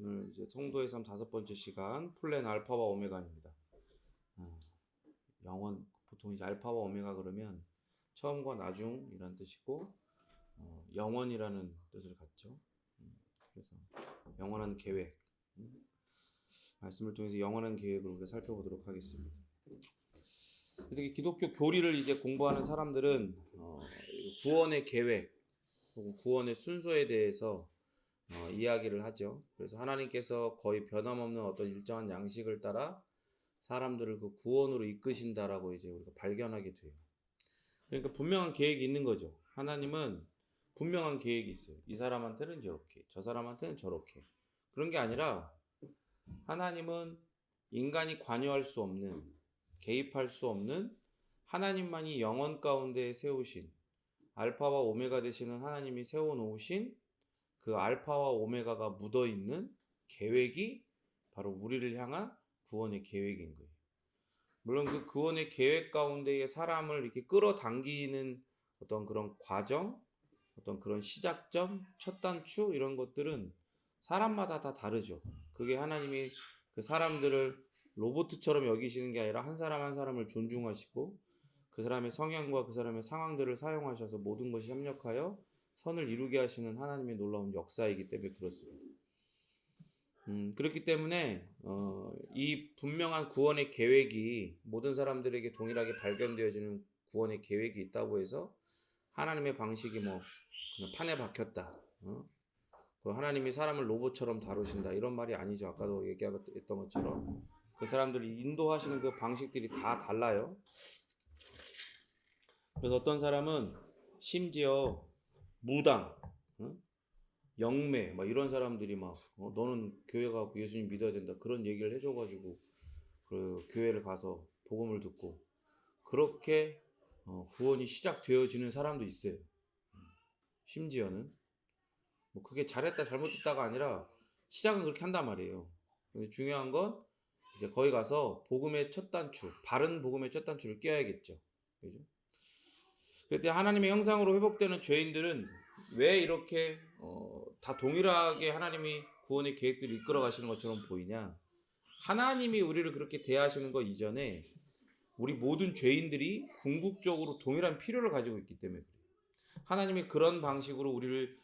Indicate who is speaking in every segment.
Speaker 1: 오늘 이제 성도의 삶 5번째 시간 플랜 알파와 오메가입니다. 영원 보통 이제 알파와 오메가 그러면 처음과 나중이란 뜻이고 영원이라는 뜻을 갖죠. 그래서 영원한 계획 말씀을 통해서 영원한 계획을 우리가 살펴보도록 하겠습니다. 특히 기독교 교리를 이제 공부하는 사람들은 구원의 계획 혹은 구원의 순서에 대해서 이야기를 하죠. 그래서 하나님께서 거의 변함없는 어떤 일정한 양식을 따라 사람들을 그 구원으로 이끄신다라고 이제 우리가 발견하게 돼요. 그러니까 분명한 계획이 있는 거죠. 하나님은 분명한 계획이 있어요. 이 사람한테는 저렇게, 저 사람한테는 저렇게. 그런 게 아니라 하나님은 인간이 관여할 수 없는, 개입할 수 없는 하나님만이 영원 가운데 세우신 알파와 오메가 되시는 하나님이 세워놓으신 그 알파와 오메가가 묻어있는 계획이 바로 우리를 향한 구원의 계획인 거예요. 물론 그 구원의 계획 가운데에 사람을 이렇게 끌어당기는 어떤 그런 과정, 어떤 그런 시작점, 첫 단추 이런 것들은 사람마다 다 다르죠. 그게 하나님이 그 사람들을 로봇처럼 여기시는 게 아니라 한 사람 한 사람을 존중하시고 그 사람의 성향과 그 사람의 상황들을 사용하셔서 모든 것이 협력하여 선을 이루게 하시는 하나님의 놀라운 역사이기 때문에 그렇습니다. 그렇기 때문에 이 분명한 구원의 계획이 모든 사람들에게 동일하게 발견되어지는 구원의 계획이 있다고 해서 하나님의 방식이 뭐 그냥 판에 박혔다. 하나님이 사람을 로봇처럼 다루신다 이런 말이 아니죠. 아까도 얘기했던 것처럼 그 사람들이 인도하시는 그 방식들이 다 달라요. 그래서 어떤 사람은 심지어 무당, 영매, 막 이런 사람들이 막 너는 교회 가고 예수님 믿어야 된다 그런 얘기를 해줘가지고 그 교회를 가서 복음을 듣고 그렇게 구원이 시작되어지는 사람도 있어요. 심지어는 뭐 그게 잘했다 잘못했다가 아니라 시작은 그렇게 한단 말이에요. 근데 중요한 건 이제 거기 가서 복음의 첫 단추, 바른 복음의 첫 단추를 껴야겠죠. 그죠? 그때 하나님의 형상으로 회복되는 죄인들은 왜 이렇게 다 동일하게 하나님이 구원의 계획들을 이끌어 가시는 것처럼 보이냐? 하나님이 우리를 그렇게 대하시는 것 이전에 우리 모든 죄인들이 궁극적으로 동일한 필요를 가지고 있기 때문에 그래요. 하나님이 그런 방식으로 우리를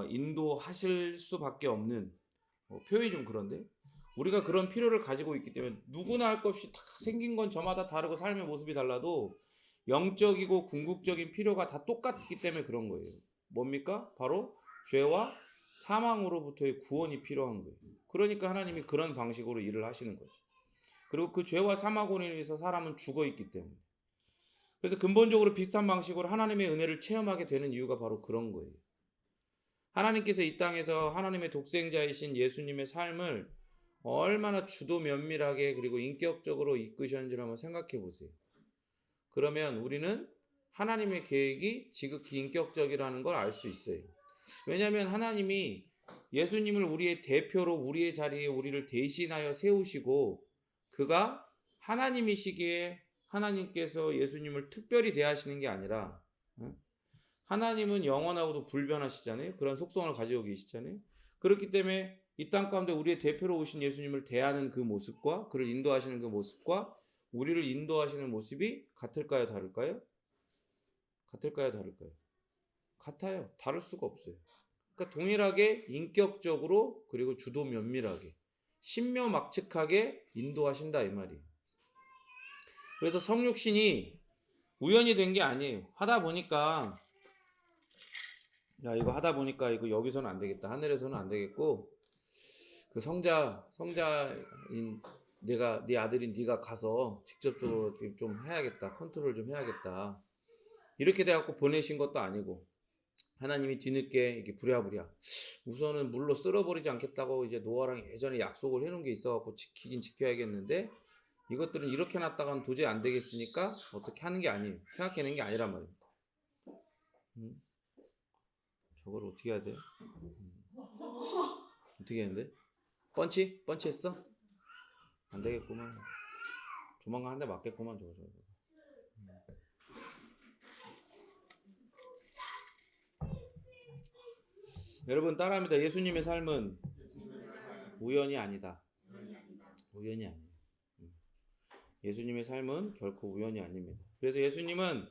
Speaker 1: 인도하실 수밖에 없는 표현이 좀 그런데 우리가 그런 필요를 가지고 있기 때문에 누구나 할 것 없이 다 생긴 건 저마다 다르고 삶의 모습이 달라도 영적이고 궁극적인 필요가 다 똑같기 때문에 그런 거예요. 뭡니까? 바로 죄와 사망으로부터의 구원이 필요한 거예요. 그러니까 하나님이 그런 방식으로 일을 하시는 거죠. 그리고 그 죄와 사망으로 인해서 사람은 죽어 있기 때문에. 그래서 근본적으로 비슷한 방식으로 하나님의 은혜를 체험하게 되는 이유가 바로 그런 거예요. 하나님께서 이 땅에서 하나님의 독생자이신 예수님의 삶을 얼마나 주도 면밀하게 그리고 인격적으로 이끄셨는지를 한번 생각해 보세요. 그러면 우리는 하나님의 계획이 지극히 인격적이라는 걸 알 수 있어요. 왜냐하면 하나님이 예수님을 우리의 대표로 우리의 자리에 우리를 대신하여 세우시고 그가 하나님이시기에 하나님께서 예수님을 특별히 대하시는 게 아니라 하나님은 영원하고도 불변하시잖아요. 그런 속성을 가지고 계시잖아요. 그렇기 때문에 이 땅 가운데 우리의 대표로 오신 예수님을 대하는 그 모습과 그를 인도하시는 그 모습과 우리를 인도하시는 모습이 같을까요? 다를까요? 같을까요? 다를까요? 같아요. 다를 수가 없어요. 그러니까 동일하게 인격적으로 그리고 주도 면밀하게 신묘막측하게 인도하신다 이 말이에요. 그래서 성육신이 우연히 된 게 아니에요. 하다 보니까 야 이거 하다 보니까 이거 여기서는 안 되겠다. 하늘에서는 안 되겠고 그 성자인 내가 네 아들인 네가 가서 직접적으로 좀 해야겠다. 컨트롤 좀 해야겠다. 이렇게 돼갖고 보내신 것도 아니고 하나님이 뒤늦게 이렇게 부랴부랴 우선은 물로 쓸어버리지 않겠다고 이제 노아랑 예전에 약속을 해놓은 게 있어갖고 지키긴 지켜야겠는데 이것들은 이렇게 놨다가는 도저히 안 되겠으니까 어떻게 하는 게 아니에요. 생각해낸 게 아니란 말이에요. 저걸 어떻게 해야 돼? 어떻게 했는데? 펀치? 펀치 했어? 안 되겠구만. 조만간 한 대 맞겠구만 저거. 여러분 따라합니다. 예수님의 삶은 우연이 아니다. 우연이 아니에요. 예수님의 삶은 결코 우연이 아닙니다. 그래서 예수님은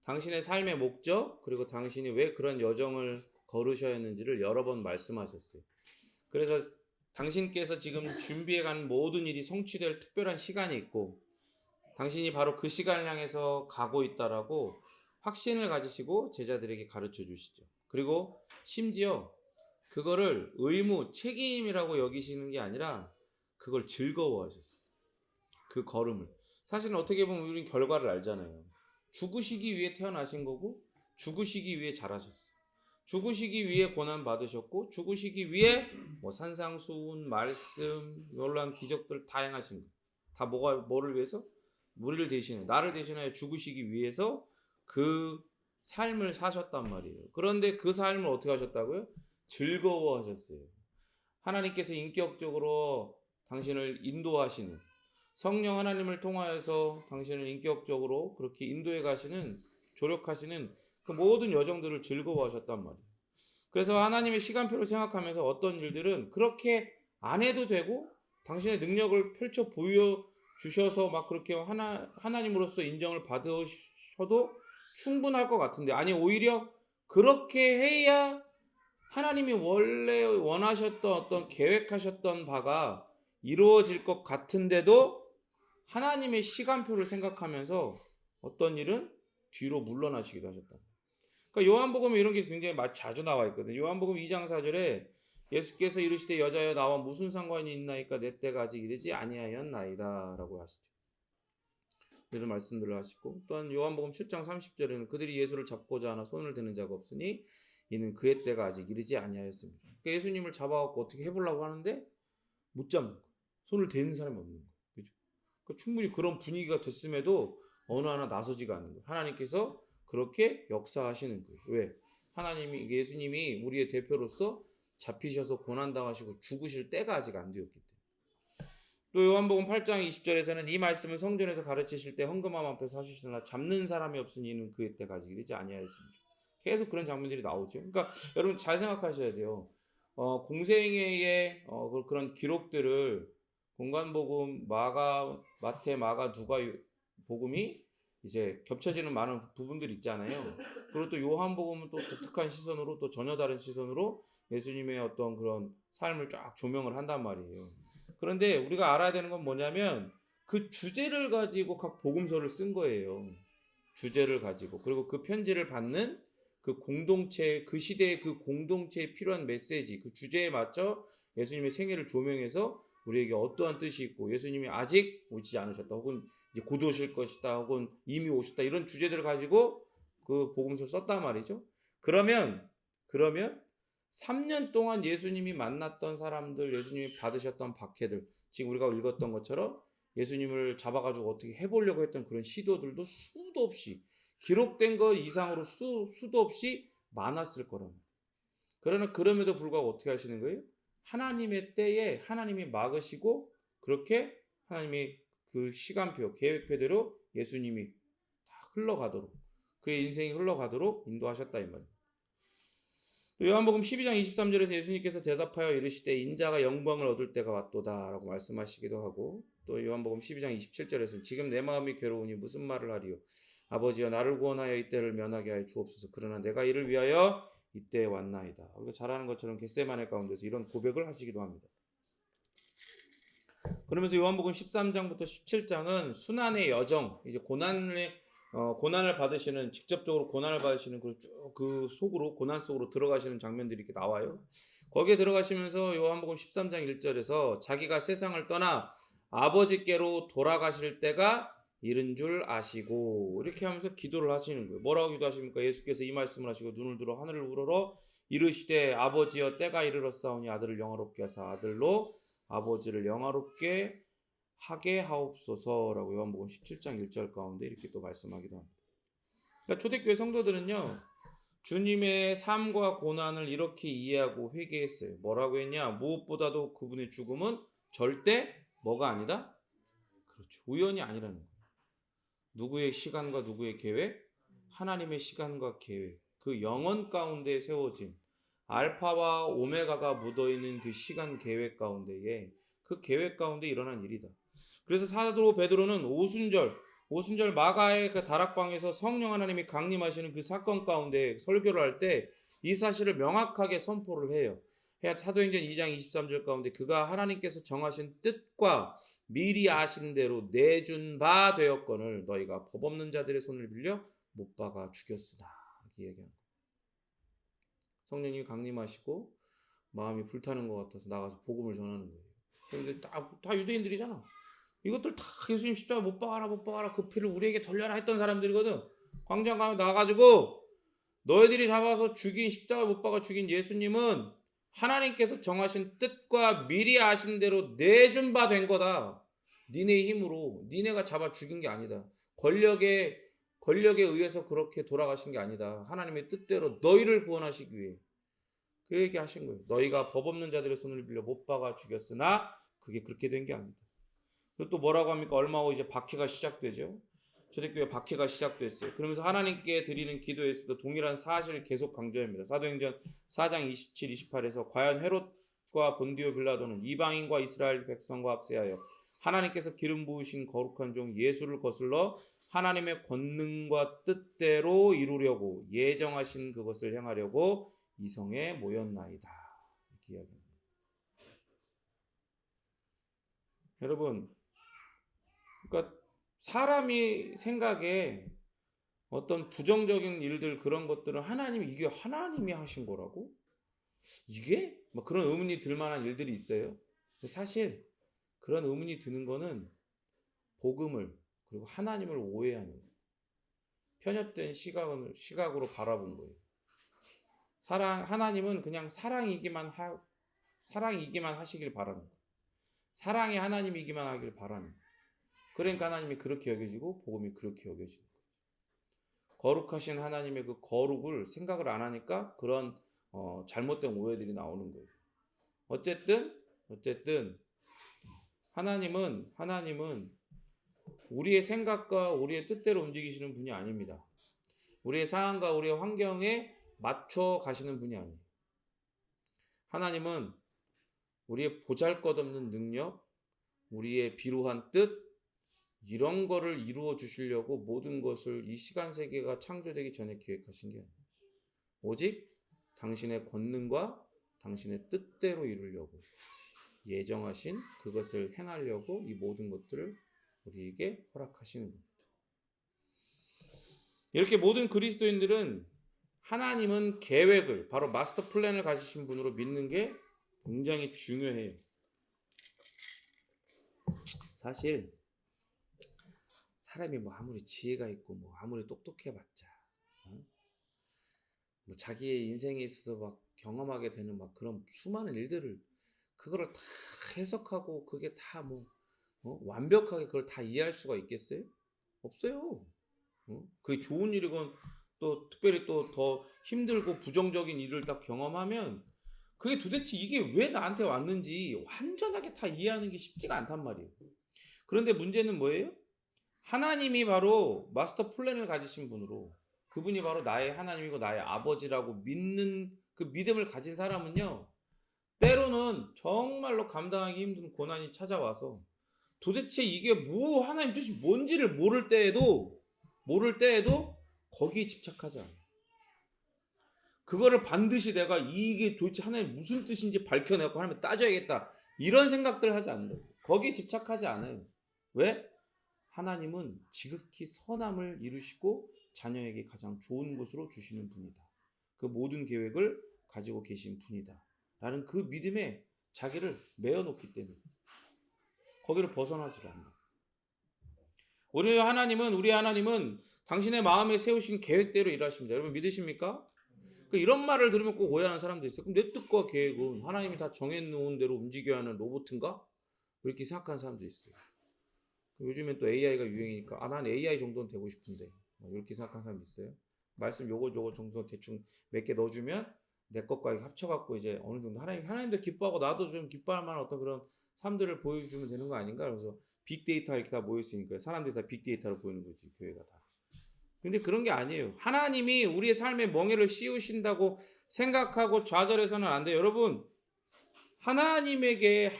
Speaker 1: 당신의 삶의 목적 그리고 당신이 왜 그런 여정을 걸으셔야 했는지를 여러 번 말씀하셨어요. 그래서 당신께서 지금 준비해가는 모든 일이 성취될 특별한 시간이 있고 당신이 바로 그 시간을 향해서 가고 있다라고 확신을 가지시고 제자들에게 가르쳐 주시죠. 그리고 심지어 그거를 의무, 책임이라고 여기시는 게 아니라 그걸 즐거워하셨어요. 그 걸음을. 사실은 어떻게 보면 우리는 결과를 알잖아요. 죽으시기 위해 태어나신 거고 죽으시기 위해 자라셨어요. 죽으시기 위해 고난 받으셨고 죽으시기 위해 뭐 산상수훈, 말씀, 놀라운 기적들 다 행하신 거예요. 다 뭐를 위해서? 우리를 대신해 나를 대신하여 죽으시기 위해서 그 삶을 사셨단 말이에요. 그런데 그 삶을 어떻게 하셨다고요? 즐거워하셨어요. 하나님께서 인격적으로 당신을 인도하시는 성령 하나님을 통하여서 당신을 인격적으로 그렇게 인도해 가시는 조력하시는 그 모든 여정들을 즐거워하셨단 말이에요. 그래서 하나님의 시간표를 생각하면서 어떤 일들은 그렇게 안 해도 되고 당신의 능력을 펼쳐 보여주셔서 막 그렇게 하나님으로서 인정을 받으셔도 충분할 것 같은데 아니 오히려 그렇게 해야 하나님이 원래 원하셨던 어떤 계획하셨던 바가 이루어질 것 같은데도 하나님의 시간표를 생각하면서 어떤 일은 뒤로 물러나시기도 하셨다. 그러니까 요한복음에 이런 게 굉장히 자주 나와 있거든요. 요한복음 2장 4절에 예수께서 이르시되 여자여 나와 무슨 상관이 있나이까 내 때가 아직 이르지 아니하였나이다 라고 하시죠. 이런 말씀들을 하시고 또한 요한복음 7장 30절에는 그들이 예수를 잡고자 하나 손을 대는 자가 없으니 이는 그의 때가 아직 이르지 아니하였습니다. 그러니까 예수님을 잡아갖고 어떻게 해보려고 하는데 못 잡는 거예요. 손을 대는 사람이 없는 거예요. 그죠? 그러니까 충분히 그런 분위기가 됐음에도 어느 하나 나서지가 않는 거예요. 하나님께서 그렇게 역사하시는 거예요. 왜? 예수님이 우리의 대표로서 잡히셔서 고난당하시고 죽으실 때가 아직 안 되었기 때문에. 또 요한복음 8장 20절에서는 이 말씀을 성전에서 가르치실 때 헌금함 앞에서 하시으나 잡는 사람이 없으니 이는 그의 때가 아직 이르지 아니하였습니다. 계속 그런 장면들이 나오죠. 그러니까 여러분 잘 생각하셔야 돼요. 공생애의 그런 기록들을 공간복음, 마태, 마가, 누가 복음이 이제 겹쳐지는 많은 부분들이 있잖아요. 그리고 또 요한복음은 또 독특한 시선으로 또 전혀 다른 시선으로 예수님의 어떤 그런 삶을 쫙 조명을 한단 말이에요. 그런데 우리가 알아야 되는 건 뭐냐면 그 주제를 가지고 각 복음서를 쓴 거예요. 주제를 가지고. 그리고 그 편지를 받는 그 공동체, 그 시대의 그 공동체에 필요한 메시지, 그 주제에 맞춰 예수님의 생애를 조명해서 우리에게 어떠한 뜻이 있고 예수님이 아직 오지 않으셨다 혹은 이제 곧 오실 것이다 혹은 이미 오셨다 이런 주제들을 가지고 그 복음서를 썼단 말이죠. 그러면 3년 동안 예수님이 만났던 사람들, 예수님이 받으셨던 박해들, 지금 우리가 읽었던 것처럼 예수님을 잡아가지고 어떻게 해보려고 했던 그런 시도들도 수도 없이 기록된 것 이상으로 수도 없이 많았을 거라는. 그러나 그럼에도 불구하고 어떻게 하시는 거예요? 하나님의 때에 하나님이 막으시고 그렇게 하나님이 그 시간표, 계획표대로 예수님이 다 흘러가도록 그의 인생이 흘러가도록 인도하셨다 이 말이에요. 또 요한복음 12장 23절에서 예수님께서 대답하여 이르시되 인자가 영광을 얻을 때가 왔도다 라고 말씀하시기도 하고 또 요한복음 12장 27절에서는 지금 내 마음이 괴로우니 무슨 말을 하리요 아버지여 나를 구원하여 이때를 면하게 하여 주옵소서 그러나 내가 이를 위하여 이때에 왔나이다. 우리가 잘 아는 것처럼 겟세마네 가운데서 이런 고백을 하시기도 합니다. 그러면서 요한복음 13장부터 17장은 순환의 여정, 이제 고난을 받으시는 직접적으로 고난을 받으시는 그 속으로 고난 속으로 들어가시는 장면들이 이렇게 나와요. 거기에 들어가시면서 요한복음 13장 1절에서 자기가 세상을 떠나 아버지께로 돌아가실 때가 이른 줄 아시고 이렇게 하면서 기도를 하시는 거예요. 뭐라고 기도하십니까? 예수께서 이 말씀을 하시고 눈을 들어 하늘을 우러러 이르시되 아버지여 때가 이르렀사오니 아들을 영화롭게 하사 아들로 아버지를 영화롭게 하게 하옵소서라고 요한복음 17장 1절 가운데 이렇게 또 말씀하기도 합니다. 그러니까 초대교회 성도들은요. 주님의 삶과 고난을 이렇게 이해하고 회개했어요. 뭐라고 했냐? 무엇보다도 그분의 죽음은 절대 뭐가 아니다? 그렇죠. 우연이 아니라는 거예요. 누구의 시간과 누구의 계획? 하나님의 시간과 계획. 그 영원 가운데 세워진 알파와 오메가가 묻어있는 그 시간 계획 가운데에 그 계획 가운데 일어난 일이다. 그래서 사도 베드로는 오순절 마가의 그 다락방에서 성령 하나님이 강림하시는 그 사건 가운데 설교를 할 때 이 사실을 명확하게 선포를 해요. 사도행전 2장 23절 가운데 그가 하나님께서 정하신 뜻과 미리 아신 대로 내준 바 되었거늘 너희가 법 없는 자들의 손을 빌려 못 박아 죽였으나 이렇게 얘기합니다. 성령님이 강림하시고 마음이 불타는 것 같아서 나가서 복음을 전하는 거예요. 근데 다 유대인들이잖아. 이것들 다 예수님 십자가 못 박아라 그 피를 우리에게 돌려라 했던 사람들이거든. 광장 가면 나가가지고 너희들이 잡아서 죽인 십자가 못 박아 죽인 예수님은 하나님께서 정하신 뜻과 미리 아신 대로 내준 바 된 거다. 니네 힘으로 니네가 잡아 죽인 게 아니다. 권력에 의해서 그렇게 돌아가신 게 아니다. 하나님의 뜻대로 너희를 구원하시기 위해 그 얘기 하신 거예요. 너희가 법 없는 자들의 손을 빌려 못 박아 죽였으나 그게 그렇게 된 게 아니다. 그리고 또 뭐라고 합니까? 얼마 후 이제 박해가 시작되죠. 초대교회 박해가 시작됐어요. 그러면서 하나님께 드리는 기도에서도 동일한 사실을 계속 강조합니다. 사도행전 4장 27, 28에서 과연 헤롯과 본디오 빌라도는 이방인과 이스라엘 백성과 합세하여 하나님께서 기름 부으신 거룩한 종 예수를 거슬러 하나님의 권능과 뜻대로 이루려고 예정하신 그것을 행하려고 이 성에 모였나이다. 이렇게 이야기합니다. 여러분, 그러니까 사람이 생각에 어떤 부정적인 일들 그런 것들은 이게 하나님이 하신 거라고? 이게? 뭐 그런 의문이 들 만한 일들이 있어요. 사실 그런 의문이 드는 거는 복음을 그리고 하나님을 오해하는 거예요. 편협된 시각으로 바라본 거예요. 하나님은 그냥 사랑이기만 하시길 바라는 거예요. 사랑의 하나님이기만 하길 바라는 거예요. 그러니까 하나님이 그렇게 여겨지고 복음이 그렇게 여겨지는 거예요. 거룩하신 하나님의 그 거룩을 생각을 안 하니까 그런 잘못된 오해들이 나오는 거예요. 어쨌든 하나님은 우리의 생각과 우리의 뜻대로 움직이시는 분이 아닙니다. 우리의 상황과 우리의 환경에 맞춰 가시는 분이 아니에요. 하나님은 우리의 보잘것없는 능력, 우리의 비루한 뜻 이런 거를 이루어 주시려고 모든 것을 이 시간 세계가 창조되기 전에 계획하신 게 아니에요. 오직 당신의 권능과 당신의 뜻대로 이루려고 예정하신 그것을 행하려고 이 모든 것들을 우리에게 허락하시는 겁니다. 이렇게 모든 그리스도인들은 하나님은 계획을 바로 마스터 플랜을 가지신 분으로 믿는 게 굉장히 중요해요. 사실 사람이 뭐 아무리 지혜가 있고 뭐 아무리 똑똑해봤자 뭐 자기의 인생에 있어서 막 경험하게 되는 막 그런 수많은 일들을 그거를 다 해석하고 그게 다 완벽하게 그걸 다 이해할 수가 있겠어요? 없어요. 그게 좋은 일이건 또 특별히 또 더 힘들고 부정적인 일을 딱 경험하면 그게 도대체 이게 왜 나한테 왔는지 완전하게 다 이해하는 게 쉽지가 않단 말이에요. 그런데 문제는 뭐예요? 하나님이 바로 마스터 플랜을 가지신 분으로 그분이 바로 나의 하나님이고 나의 아버지라고 믿는 그 믿음을 가진 사람은요. 때로는 정말로 감당하기 힘든 고난이 찾아와서 도대체 이게 하나님 뜻이 뭔지를 모를 때에도 거기에 집착하지 않아요. 그거를 반드시 내가 이게 도대체 하나님 무슨 뜻인지 밝혀내고 하나님 따져야겠다. 이런 생각들을 하지 않는다. 거기에 집착하지 않아요. 왜? 하나님은 지극히 선함을 이루시고 자녀에게 가장 좋은 곳으로 주시는 분이다. 그 모든 계획을 가지고 계신 분이다. 라는 그 믿음에 자기를 메어놓기 때문에 거기를 벗어나지 않는다. 우리 하나님은 당신의 마음에 세우신 계획대로 일하십니다. 여러분 믿으십니까? 이런 말을 들으면 꼭 오해하는 사람도 있어요. 그럼 내 뜻과 계획은 하나님이 다 정해놓은 대로 움직여야 하는 로봇인가? 이렇게 생각하는 사람도 있어요. 요즘엔 또 AI가 유행이니까 난 AI 정도는 되고 싶은데 이렇게 생각하는 사람 있어요. 말씀 요거 정도 대충 몇 개 넣어주면 내 것과 합쳐갖고 이제 어느 정도 하나님도 기뻐하고 나도 좀 기뻐할 만한 어떤 그런 삶들을 보여주면 되는 거 아닌가? 그래서 빅데이터 이렇게 다 모였으니까 사람들이 다 빅데이터로 보이는 거지, 교회가 다. 근데 그런 게 아니에요. 하나님이 우리의 삶에 멍에를 씌우신다고 생각하고 좌절해서는 안 돼요. 여러분, 하나님에게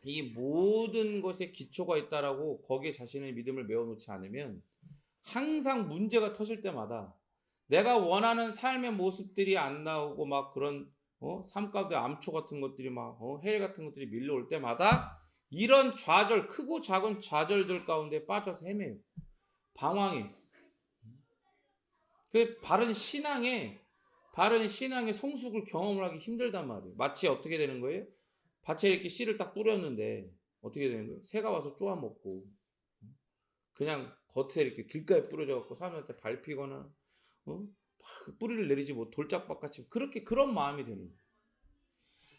Speaker 1: 이 모든 것에 기초가 있다라고 거기에 자신의 믿음을 메워놓지 않으면 항상 문제가 터질 때마다 내가 원하는 삶의 모습들이 안 나오고 막 그런 삶 가운데 암초 같은 것들이 막 해일 같은 것들이 밀려올 때마다 이런 좌절, 크고 작은 좌절들 가운데 빠져서 헤매요. 방황해. 그 바른 신앙의 성숙을 경험을 하기 힘들단 말이에요. 마치 어떻게 되는 거예요? 밭에 이렇게 씨를 딱 뿌렸는데 어떻게 되는 거예요? 새가 와서 쪼아 먹고 그냥 겉에 이렇게 길가에 뿌려져 갖고 사람한테 밟히거나 막 뿌리를 내리지 못 돌짝밭같이 그렇게 그런 마음이 되는 거예요.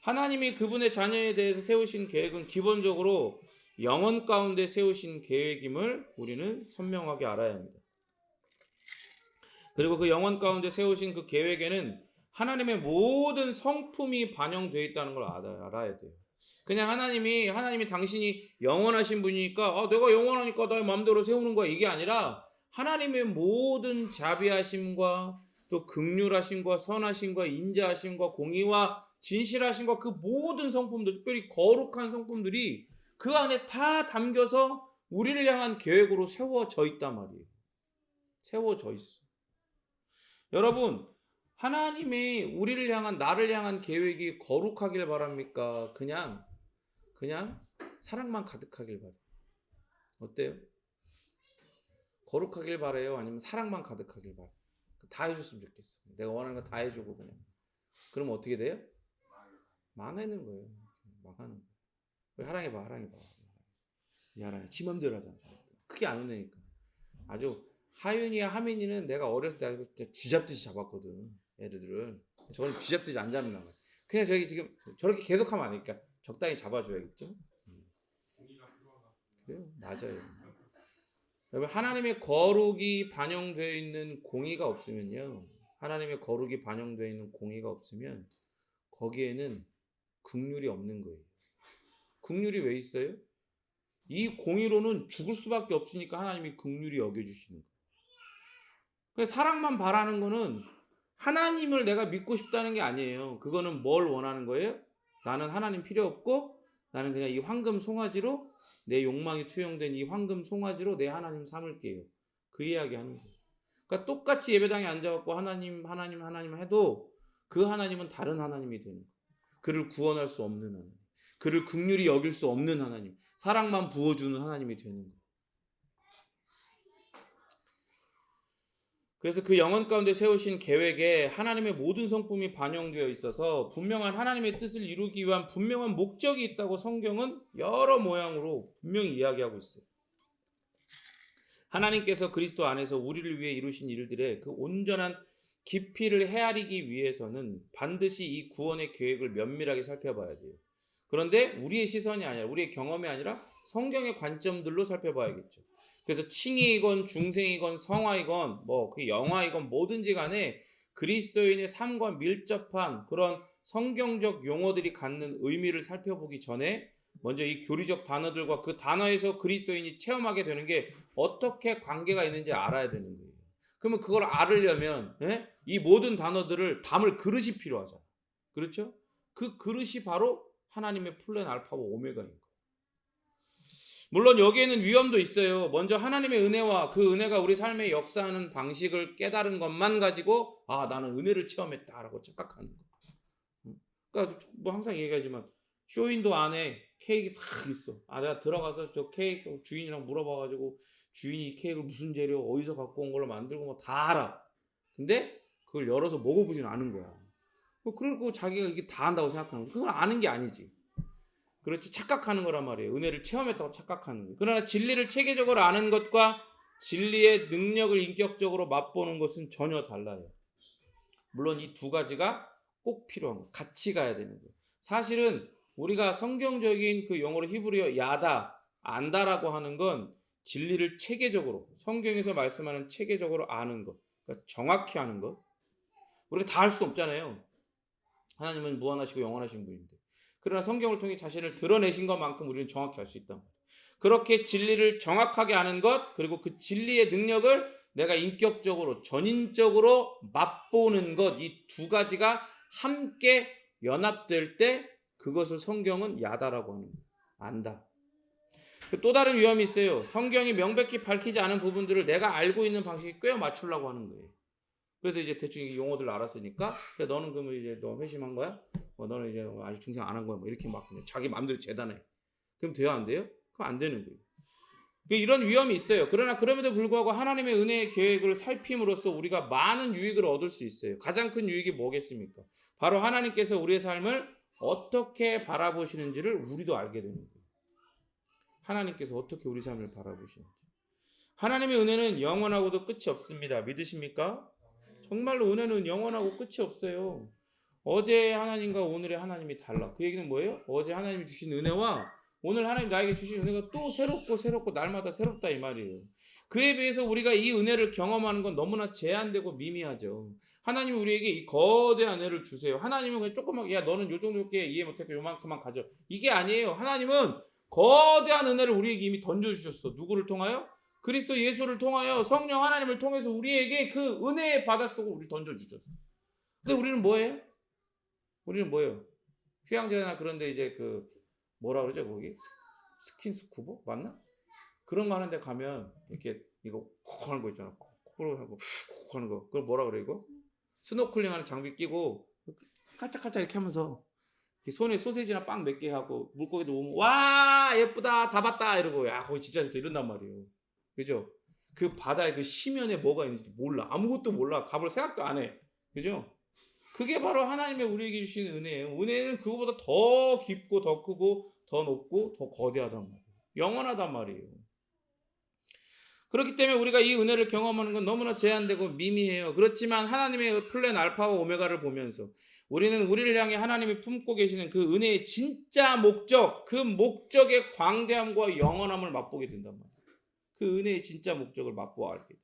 Speaker 1: 하나님이 그분의 자녀에 대해서 세우신 계획은 기본적으로 영혼 가운데 세우신 계획임을 우리는 선명하게 알아야 합니다. 그리고 그 영혼 가운데 세우신 그 계획에는 하나님의 모든 성품이 반영되어 있다는 걸 알아야 돼요. 그냥 하나님이 당신이 영원하신 분이니까 내가 영원하니까 나의 마음대로 세우는 거야 이게 아니라 하나님의 모든 자비하심과 또 긍휼하심과 선하심과 인자하심과 공의와 진실하심과 그 모든 성품들, 특별히 거룩한 성품들이 그 안에 다 담겨서 우리를 향한 계획으로 세워져 있단 말이에요. 세워져 있어. 여러분, 하나님이 우리를 향한 나를 향한 계획이 거룩하길 바랍니까? 그냥 사랑만 가득하길 바래요. 어때요? 거룩하길 바래요? 아니면 사랑만 가득하길 바래요? 다 해줬으면 좋겠어. 내가 원하는 거 다 해주고 그냥. 그러면 어떻게 돼요? 망하는 거예요. 망하는 거예요. 하랑해봐. 이 하랑이 지 맘대로 하잖아. 크게 안 혼내니까. 아주 하윤이야 하민이는 내가 어렸을 때 쥐잡듯이 잡았거든. 애들을. 저건 쥐잡듯이 안 잡는다. 그냥 저기 지금 저렇게 계속하면 안 되니까 적당히 잡아줘야겠죠. 그래요, 맞아요. 여러분, 하나님의 거룩이 반영되어 있는 공의가 없으면요. 하나님의 거룩이 반영되어 있는 공의가 없으면 거기에는 긍휼이 없는 거예요. 긍휼이 왜 있어요? 이 공의로는 죽을 수밖에 없으니까 하나님이 긍휼히 여겨주시는 거예요. 그래서 사랑만 바라는 거는 하나님을 내가 믿고 싶다는 게 아니에요. 그거는 뭘 원하는 거예요? 나는 하나님 필요 없고 나는 그냥 이 황금 송아지로 내 욕망이 투영된 이 황금 송아지로 내 하나님 삼을게요. 그 이야기 하는 거예요. 그러니까 똑같이 예배당에 앉아갖고 하나님 해도 그 하나님은 다른 하나님이 되는 거예요. 그를 구원할 수 없는 하나님. 그를 긍휼히 여길 수 없는 하나님. 사랑만 부어주는 하나님이 되는 거예요. 그래서 그 영혼 가운데 세우신 계획에 하나님의 모든 성품이 반영되어 있어서 분명한 하나님의 뜻을 이루기 위한 분명한 목적이 있다고 성경은 여러 모양으로 분명히 이야기하고 있어요. 하나님께서 그리스도 안에서 우리를 위해 이루신 일들의 그 온전한 깊이를 헤아리기 위해서는 반드시 이 구원의 계획을 면밀하게 살펴봐야 돼요. 그런데 우리의 시선이 아니라 우리의 경험이 아니라 성경의 관점들로 살펴봐야겠죠. 그래서 칭의이건 중생이건 성화이건 그 영화이건 뭐든지 간에 그리스도인의 삶과 밀접한 그런 성경적 용어들이 갖는 의미를 살펴보기 전에 먼저 이 교리적 단어들과 그 단어에서 그리스도인이 체험하게 되는 게 어떻게 관계가 있는지 알아야 되는 거예요. 그러면 그걸 알으려면 이 모든 단어들을 담을 그릇이 필요하잖아요. 그렇죠? 그 그릇이 바로 하나님의 플랜 알파와 오메가인 거예요. 물론 여기에는 위험도 있어요. 먼저 하나님의 은혜와 그 은혜가 우리 삶에 역사하는 방식을 깨달은 것만 가지고 나는 은혜를 체험했다라고 착각하는 거. 그러니까 항상 얘기하지만 쇼윈도 안에 케이크 다 있어. 내가 들어가서 저 케이크 주인이랑 물어봐가지고 주인이 이 케이크를 무슨 재료 어디서 갖고 온 걸로 만들고 다 알아. 근데 그걸 열어서 먹어보진 않은 거야. 그리고 자기가 이게 다 안다고 생각하는 거야. 그건 아는 게 아니지. 그렇지, 착각하는 거란 말이에요. 은혜를 체험했다고 착각하는 거예요. 그러나 진리를 체계적으로 아는 것과 진리의 능력을 인격적으로 맛보는 것은 전혀 달라요. 물론 이 두 가지가 꼭 필요한 거예요. 같이 가야 되는 거예요. 사실은 우리가 성경적인 그 영어로 히브리어 야다, 안다라고 하는 건 진리를 체계적으로, 성경에서 말씀하는 체계적으로 아는 것, 그러니까 정확히 아는 것. 우리가 다 할 수 없잖아요. 하나님은 무한하시고 영원하신 분인데. 그러나 성경을 통해 자신을 드러내신 것만큼 우리는 정확히 알 수 있다. 그렇게 진리를 정확하게 아는 것, 그리고 그 진리의 능력을 내가 인격적으로 전인적으로 맛보는 것, 이 두 가지가 함께 연합될 때 그것을 성경은 야다라고 하는 거예요. 안다. 또 다른 위험이 있어요. 성경이 명백히 밝히지 않은 부분들을 내가 알고 있는 방식에 꿰어 맞추려고 하는 거예요. 그래서 이제 대충 이 용어들을 알았으니까, 그래, 너는 그러면 이제 너 회심한 거야? 너는 이제 아직 중생 안 한 거야? 뭐 이렇게 막 그냥 자기 마음대로 재단해. 그럼 돼요, 안 돼요? 그럼 안 되는 거예요. 이런 위험이 있어요. 그러나 그럼에도 불구하고 하나님의 은혜의 계획을 살핌으로써 우리가 많은 유익을 얻을 수 있어요. 가장 큰 유익이 뭐겠습니까? 바로 하나님께서 우리의 삶을 어떻게 바라보시는지를 우리도 알게 되는 거예요. 하나님께서 어떻게 우리 삶을 바라보시는지. 하나님의 은혜는 영원하고도 끝이 없습니다. 믿으십니까? 정말로 은혜는 영원하고 끝이 없어요. 어제 하나님과 오늘의 하나님이 달라. 그 얘기는 뭐예요? 어제 하나님이 주신 은혜와 오늘 하나님 나에게 주신 은혜가 또 새롭고 날마다 새롭다 이 말이에요. 그에 비해서 우리가 이 은혜를 경험하는 건 너무나 제한되고 미미하죠. 하나님이 우리에게 이 거대한 은혜를 주세요. 하나님은 그냥 조그맣게 야 너는 요 정도밖에 이해 못했고 요만큼만 가져. 이게 아니에요. 하나님은 거대한 은혜를 우리에게 이미 던져주셨어. 누구를 통하여? 그리스도 예수를 통하여 성령 하나님을 통해서 우리에게 그 은혜의 바닷속으로 우리 던져주셨어. 근데 우리는 뭐예요? 우리는 뭐예요? 휴양지나 그런데 이제 그 뭐라 그러죠 거기? 스킨스쿠버? 맞나? 그런 거 하는데 가면 이렇게 이거 콕 하는 거 있잖아. 코로 하고 콕 하는 거. 그걸 뭐라 그래 이거? 스노클링 하는 장비 끼고 깔짝깔짝 이렇게 하면서 이렇게 손에 소세지나 빵 몇 개 하고 물고기도 보면 와 예쁘다 다 봤다 이러고 야 거기 진짜 좋다 이런단 말이에요. 그죠? 그 바다에 그 심연에 뭐가 있는지 몰라. 아무것도 몰라. 가볼 생각도 안 해. 그죠? 그게 바로 하나님의 우리에게 주시는 은혜예요. 은혜는 그거보다 더 깊고 더 크고 더 높고 더 거대하단 말이에요. 영원하단 말이에요. 그렇기 때문에 우리가 이 은혜를 경험하는 건 너무나 제한되고 미미해요. 그렇지만 하나님의 플랜 알파와 오메가를 보면서 우리는 우리를 향해 하나님이 품고 계시는 그 은혜의 진짜 목적, 그 목적의 광대함과 영원함을 맛보게 된단 말이에요. 그 은혜의 진짜 목적을 맛보아 알게 돼요.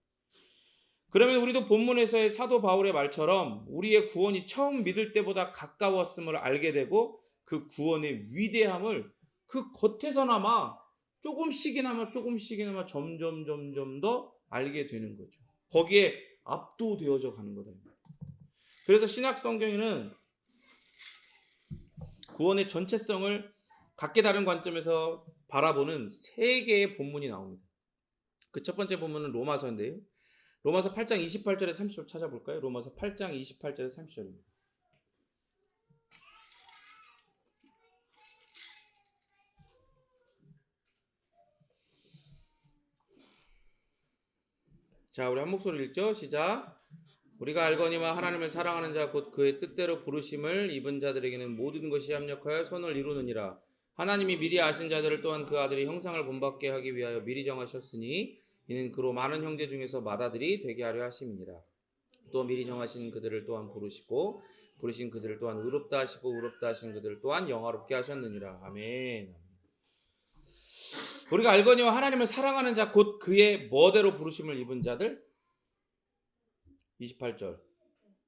Speaker 1: 그러면 우리도 본문에서의 사도 바울의 말처럼 우리의 구원이 처음 믿을 때보다 가까웠음을 알게 되고 그 구원의 위대함을 그 겉에서나마 조금씩이나마 점점 더 알게 되는 거죠. 거기에 압도되어져 가는 거다. 그래서 신약 성경에는 구원의 전체성을 각기 다른 관점에서 바라보는 세 개의 본문이 나옵니다. 그 첫 번째 본문은 로마서인데요. 로마서 8장 28절에 30절 찾아볼까요? 로마서 8장 28절에 30절입니다. 자, 우리 한 목소리 읽죠? 시작. 우리가 알거니와 하나님을 사랑하는 자 곧 그의 뜻대로 부르심을 입은 자들에게는 모든 것이 합력하여 선을 이루느니라. 하나님이 미리 아신 자들을 또한 그 아들의 형상을 본받게 하기 위하여 미리 정하셨으니 이는 그로 많은 형제 중에서 맏아들이 되게 하려 하심이니라. 또 미리 정하신 그들을 또한 부르시고 부르신 그들을 또한 의롭다 하시고 의롭다 하신 그들을 또한 영화롭게 하셨느니라. 아멘. 우리가 알거니와 하나님을 사랑하는 자 곧 그의 뭐대로 부르심을 입은 자들 28절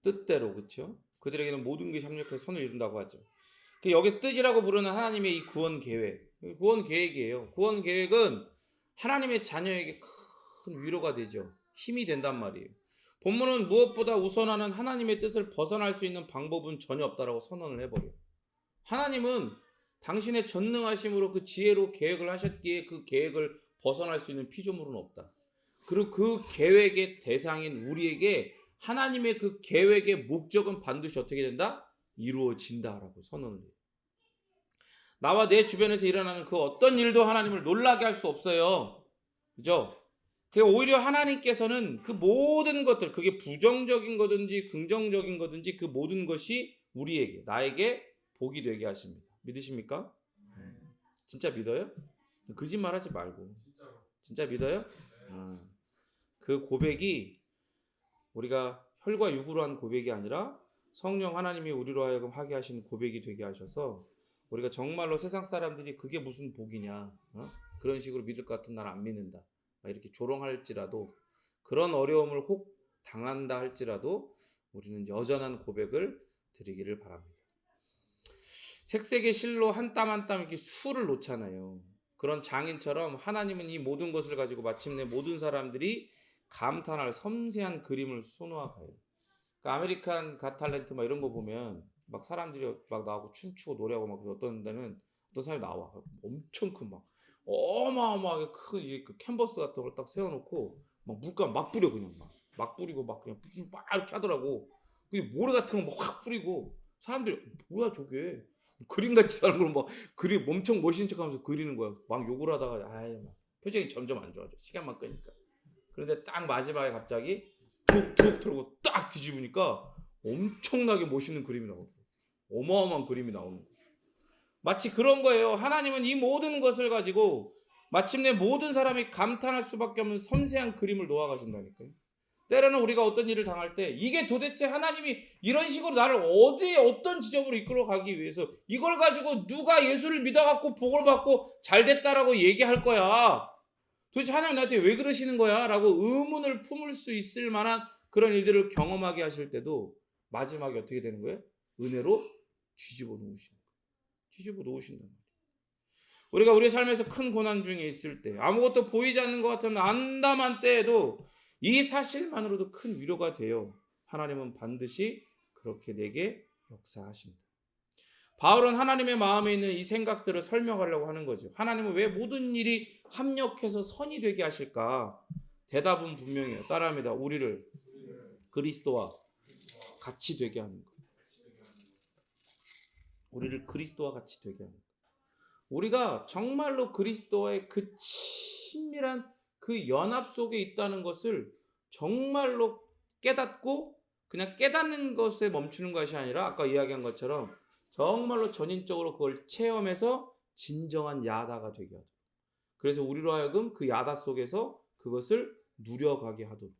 Speaker 1: 뜻대로 그렇죠? 그들에게는 모든 것이 협력해서 선을 이룬다고 하죠. 여기 뜻이라고 부르는 하나님의 이 구원 계획, 구원 계획이에요. 구원 계획은 하나님의 자녀에게 큰 위로가 되죠. 힘이 된단 말이에요. 본문은 무엇보다 우선하는 하나님의 뜻을 벗어날 수 있는 방법은 전혀 없다라고 선언을 해버려요. 하나님은 당신의 전능하심으로 그 지혜로 계획을 하셨기에 그 계획을 벗어날 수 있는 피조물은 없다. 그리고 그 계획의 대상인 우리에게 하나님의 그 계획의 목적은 반드시 어떻게 된다? 이루어진다라고 선언을 해요. 나와 내 주변에서 일어나는 그 어떤 일도 하나님을 놀라게 할 수 없어요. 그죠? 오히려 하나님께서는 그 모든 것들, 그게 부정적인 거든지 긍정적인 거든지 그 모든 것이 우리에게, 나에게 복이 되게 하십니다. 믿으십니까? 진짜 믿어요? 거짓말하지 말고. 진짜 믿어요? 그 고백이 우리가 혈과 육으로 한 고백이 아니라 성령 하나님이 우리로 하여금 하게 하신 고백이 되게 하셔서 우리가 정말로 세상 사람들이 그게 무슨 복이냐 그런 식으로 믿을 것 같은 난 안 믿는다 이렇게 조롱할지라도 그런 어려움을 혹 당한다 할지라도 우리는 여전한 고백을 드리기를 바랍니다. 색색의 실로 한 땀 한 땀 이렇게 수를 놓잖아요. 그런 장인처럼 하나님은 이 모든 것을 가지고 마침내 모든 사람들이 감탄할 섬세한 그림을 수놓아 가요. 그러니까 아메리칸 갓 탤런트 막 이런 거 보면 막 사람들이 막 나오고 춤추고 노래하고 막 어떤 데는 어떤 사람이 나와. 엄청 큰 막 어마어마하게 큰 이제 그 캔버스 같은 걸 딱 세워 놓고 막 물감 막 뿌려 그냥 막 뿌리고 막 그냥 막 이렇게 하더라고. 그게 모래 같은 거 막 확 뿌리고 사람들이 뭐야 저게 그림 같지도 않은 걸 막 그림 엄청 멋있는 척하면서 그리는 거야. 막 욕을 하다가 아이 막 표정이 점점 안 좋아져. 시간만 끄니까. 그런데 딱 마지막에 갑자기 툭툭 들고 딱 뒤집으니까 엄청나게 멋있는 그림이 나오고 어마어마한 그림이 나오는 거예요. 마치 그런 거예요. 하나님은 이 모든 것을 가지고 마침내 모든 사람이 감탄할 수밖에 없는 섬세한 그림을 놓아 가신다니까요. 때로는 우리가 어떤 일을 당할 때 이게 도대체 하나님이 이런 식으로 나를 어디에 어떤 지점으로 이끌어 가기 위해서 이걸 가지고 누가 예수를 믿어갖고 복을 받고 잘됐다라고 얘기할 거야. 도대체 하나님 나한테 왜 그러시는 거야? 라고 의문을 품을 수 있을 만한 그런 일들을 경험하게 하실 때도 마지막에 어떻게 되는 거예요? 은혜로 뒤집어 놓으시는 거예요. 뒤집어 놓으신단 말이에요. 우리가 우리의 삶에서 큰 고난 중에 있을 때 아무것도 보이지 않는 것 같은 암담한 때에도 이 사실만으로도 큰 위로가 돼요. 하나님은 반드시 그렇게 내게 역사하십니다. 바울은 하나님의 마음에 있는 이 생각들을 설명하려고 하는 거죠. 하나님은 왜 모든 일이 합력해서 선이 되게 하실까? 대답은 분명해요. 따라합니다. 우리를 그리스도와 같이 되게 하는 것. 우리를 그리스도와 같이 되게 하는 것. 우리가 정말로 그리스도와의 그 친밀한 그 연합 속에 있다는 것을 정말로 깨닫고 그냥 깨닫는 것에 멈추는 것이 아니라 아까 이야기한 것처럼 정말로 전인적으로 그걸 체험해서 진정한 야다가 되게 하도록. 그래서 우리로 하여금 그 야다 속에서 그것을 누려가게 하도록.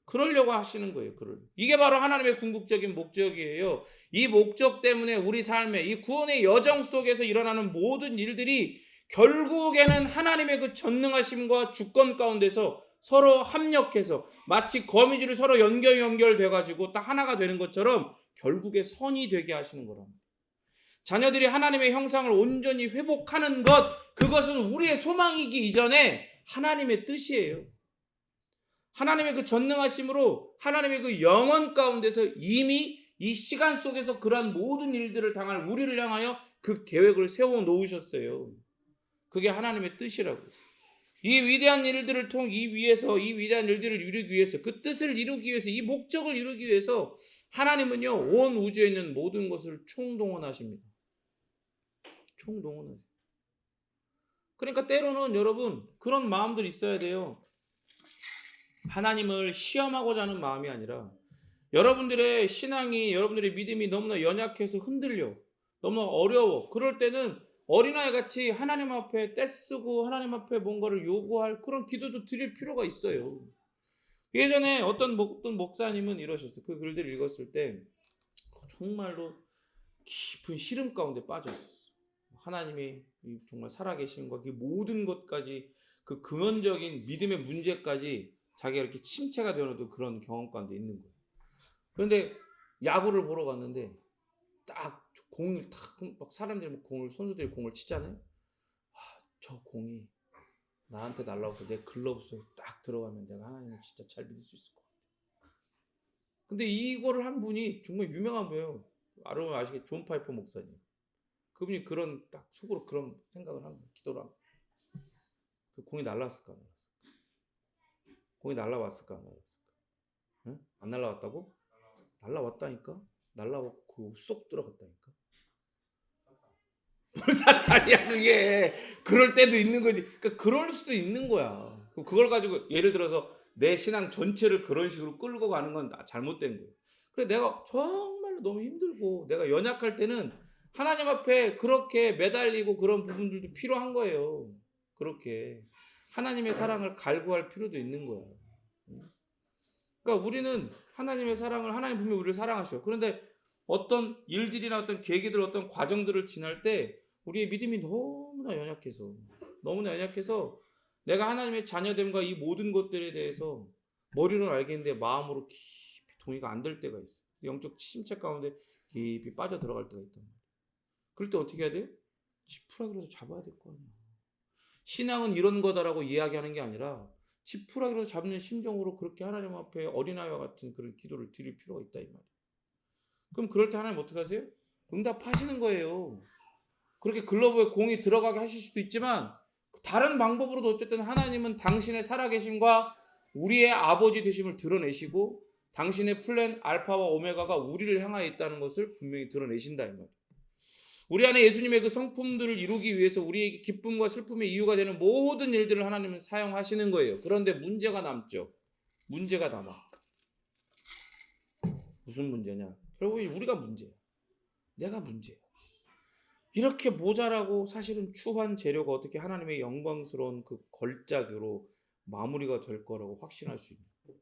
Speaker 1: 그러려고 하시는 거예요. 이게 바로 하나님의 궁극적인 목적이에요. 이 목적 때문에 우리 삶의 이 구원의 여정 속에서 일어나는 모든 일들이 결국에는 하나님의 그 전능하심과 주권 가운데서 서로 합력해서 마치 거미줄이 서로 연결돼 가지고 딱 하나가 되는 것처럼 결국에 선이 되게 하시는 거랍니다. 자녀들이 하나님의 형상을 온전히 회복하는 것, 그것은 우리의 소망이기 이전에 하나님의 뜻이에요. 하나님의 그 전능하심으로 하나님의 그 영원 가운데서 이미 이 시간 속에서 그러한 모든 일들을 당할 우리를 향하여 그 계획을 세워 놓으셨어요. 그게 하나님의 뜻이라고. 이 위대한 일들을 이 위대한 일들을 이루기 위해서 그 뜻을 이루기 위해서 이 목적을 이루기 위해서 하나님은요 온 우주에 있는 모든 것을 총동원하십니다. 총동원하세요. 그러니까 때로는 여러분 그런 마음들이 있어야 돼요. 하나님을 시험하고자 하는 마음이 아니라 여러분들의 신앙이 여러분들의 믿음이 너무나 연약해서 흔들려 너무나 어려워. 그럴 때는 어린아이 같이 하나님 앞에 떼쓰고 하나님 앞에 뭔가를 요구할 그런 기도도 드릴 필요가 있어요. 예전에 어떤 목사님은 이러셨어요. 그 글들을 읽었을 때 정말로 깊은 시름 가운데 빠져 있었어요. 하나님이 정말 살아계신 그 모든 것까지 그 근원적인 믿음의 문제까지 자기가 이렇게 침체가 되어도 그런 경험 가운데 있는 거예요. 그런데 야구를 보러 갔는데 딱 공을 딱 사람들이 선수들이 공을 치잖아요. 저 공이 나한테 날라와서 내 글러브 속에 딱 들어가면 내가 하나님을 진짜 잘 믿을 수 있을 것 같아. 근데 이거를 한 분이 정말 유명한 분이에요. 여러분 아시겠죠? 존 파이퍼 목사님. 그분이 그런 딱 속으로 그런 생각을 한 거예요. 기도를 한 거예요. 그 공이 날라왔을까? 공이 날라왔을까? 안 날라왔을까? 응? 안 날라왔다고? 날라왔다니까? 날라왔고 쏙 들어갔다니까? 사탄이야 그게. 그럴 때도 있는 거지. 그러니까 그럴 수도 있는 거야. 그걸 가지고 예를 들어서 내 신앙 전체를 그런 식으로 끌고 가는 건 잘못된 거예요. 그래 내가 정말로 너무 힘들고 내가 연약할 때는 하나님 앞에 그렇게 매달리고 그런 부분들도 필요한 거예요. 그렇게 하나님의 사랑을 갈구할 필요도 있는 거야. 그러니까 우리는 하나님의 사랑을 하나님 분명히 우리를 사랑하셔. 그런데 어떤 일들이나 어떤 계기들 어떤 과정들을 지날 때 우리의 믿음이 너무나 연약해서 내가 하나님의 자녀됨과 이 모든 것들에 대해서 머리로는 알겠는데 마음으로 깊이 동의가 안 될 때가 있어. 영적 침체 가운데 깊이 빠져 들어갈 때가 있단 말이야. 그럴 때 어떻게 해야 돼? 지푸라기라도 잡아야 될 거 아니야. 신앙은 이런 거다라고 이야기하는 게 아니라 지푸라기로 잡는 심정으로 그렇게 하나님 앞에 어린아이와 같은 그런 기도를 드릴 필요가 있다 이 말이에요. 그럼 그럴 때 하나님 어떻게 하세요? 응답하시는 거예요. 그렇게 글러브에 공이 들어가게 하실 수도 있지만 다른 방법으로도 어쨌든 하나님은 당신의 살아계심과 우리의 아버지 되심을 드러내시고 당신의 플랜 알파와 오메가가 우리를 향하여 있다는 것을 분명히 드러내신다 이 말이에요. 우리 안에 예수님의 그 성품들을 이루기 위해서 우리에게 기쁨과 슬픔의 이유가 되는 모든 일들을 하나님은 사용하시는 거예요. 그런데 문제가 남죠. 문제가 남아. 무슨 문제냐? 결국 우리가 문제야. 내가 문제야. 이렇게 모자라고 사실은 추한 재료가 어떻게 하나님의 영광스러운 그 걸작으로 마무리가 될 거라고 확신할 수 있는 거야.